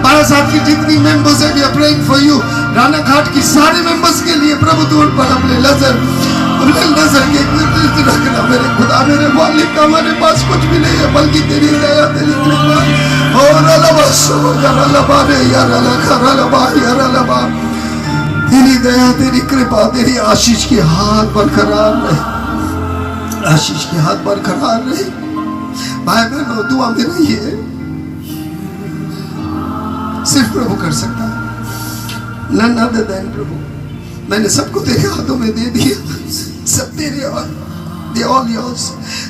Barasat की जितनी members हैं, we are praying for you. Rana घाट की सारे members के लिए प्रभु तू उन पर अपने नजर नजर के गिर्द रखना मेरे खुदा मेरे मालिक। हमारे पास कुछ भी नहीं है बल्कि तेरी दया तेरी कृपा। और तेरी दया तेरी कृपा तेरी आशीष के हाथ बरकरार रहे, आशीष के हाथ बरकरार रहे। भाई बहनों दुआ में नहीं है, सिर्फ प्रभु कर सकता है। नन अदर देन प्रभु। मैंने सबको तेरे हाथों में दे दिया, सब तेरे और they are all yours,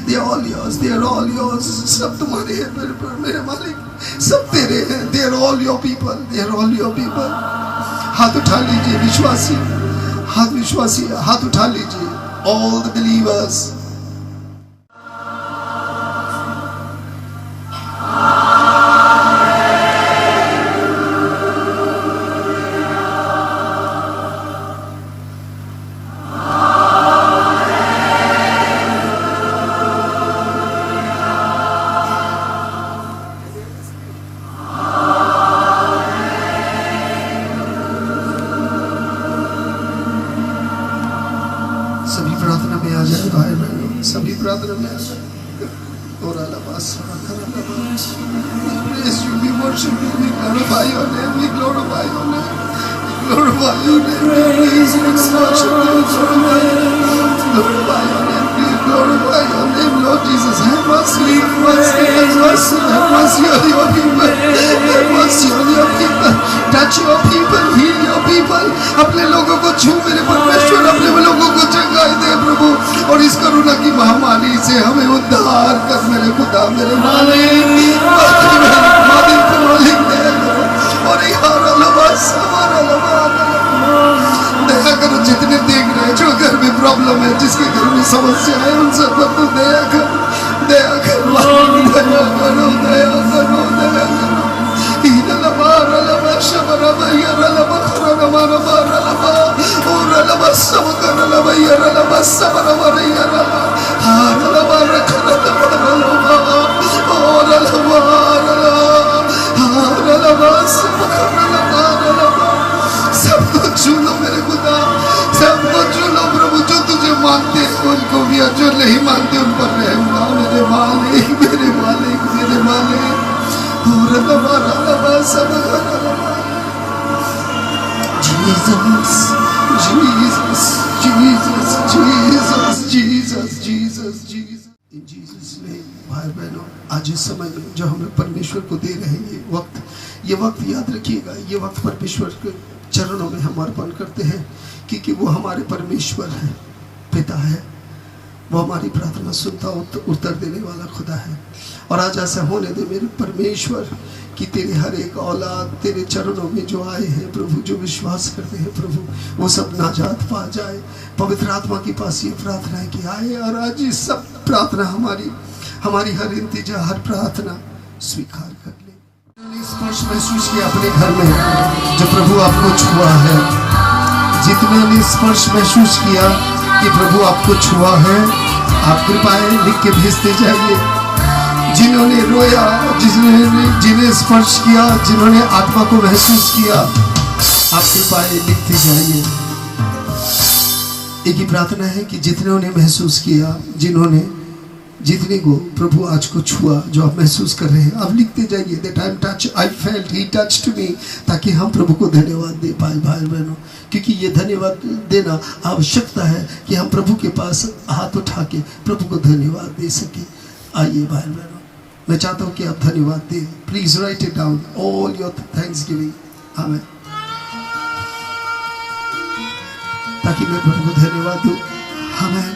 they are all yours, they are all yours। सब तुम्हारे हैं मेरे मालिक, सब तेरे हैं। they are all your people, they are all your people। हाथ उठा लीजिए विश्वासी, हाथ विश्वासी हाथ उठा लीजिए। all the believers। सभी प्रार्थना में आ जाए भाई बहनों, सभी प्रार्थना में आ जाए। और we worship you, we glorify your name, we glorify your name, we glorify your name, please worship you, glorify your name, please glorify your name, Lord Jesus, have mercy, have mercy, have mercy, have mercy on your people, have mercy on your people, touch your people, heal your people। अपने लोगों को छू मेरे परमेश्वर, अपने लोगों को जगाए दे प्रभु, और इस करुणा की महामारी से हमें उद्धार कर मेरे खुदा मेरे मालिक। दया करो जितने देख रहे जो घर में प्रॉब्लम है, जिसके घर में समस्या है, उन सब पर तू दया कर, दया कर, दया करो, दया करो, दया करो। सबको चुनो मेरे खुदा, सबको चुनो प्रभु। जो तुझे मानते हैं उनको भी, जो नहीं मानते उन पर रहना मेरे मालिक, मेरे मालिक, मेरे मालिक। Jesus, Jesus, Jesus, Jesus, Jesus, Jesus, Jesus। In Jesus name, भाई बहनों, आज इस समय में जो हमें परमेश्वर को दे रहे हैं ये वक्त याद रखिएगा, ये वक्त परमेश्वर के चरणों में हम अर्पण करते हैं, क्योंकि वो हमारे परमेश्वर है, पिता है। वो हमारी प्रार्थना सुनता उत्तर देने वाला खुदा है। और आज ऐसा होने दे मेरे परमेश्वर कि तेरे हर एक औलाद तेरे चरणों में जो आए हैं प्रभु, जो विश्वास करते हैं प्रभु, वो सब नाजात पा जाए। पवित्र आत्मा के पास ये प्रार्थना है कि आए और आज ये सब प्रार्थना हमारी हर इंतजार, हर प्रार्थना स्वीकार कर ले। स्पर्श महसूस किया अपने घर में जो प्रभु आपको छुआ है, जितने ने स्पर्श महसूस किया कि प्रभु आपको छुआ है, आप कृपया लिख के भेजते जाइए। जिन्होंने रोया, जिन्हें स्पर्श किया, जिन्होंने आत्मा को महसूस किया, आप कृपया लिखते जाइए। एक ही प्रार्थना है कि जितने ने महसूस किया, जितने को प्रभु आज को छुआ, जो आप महसूस कर रहे हैं, आप लिखते जाइए। That I am touch, I felt, he touched me, ताकि हम प्रभु को धन्यवाद दे पाए भाई बहनों। क्योंकि ये धन्यवाद देना आवश्यकता है कि हम प्रभु के पास हाथ उठा के प्रभु को धन्यवाद दे सके। आइए भाई बहनों, मैं चाहता हूँ कि आप धन्यवाद दें। Please right it down, all your Thanksgiving. आमीन। ताकि मैं प्रभु को धन्यवाद दूं। आमीन।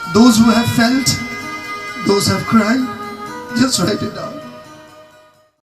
Those who have felt, those who have cried, just write it down.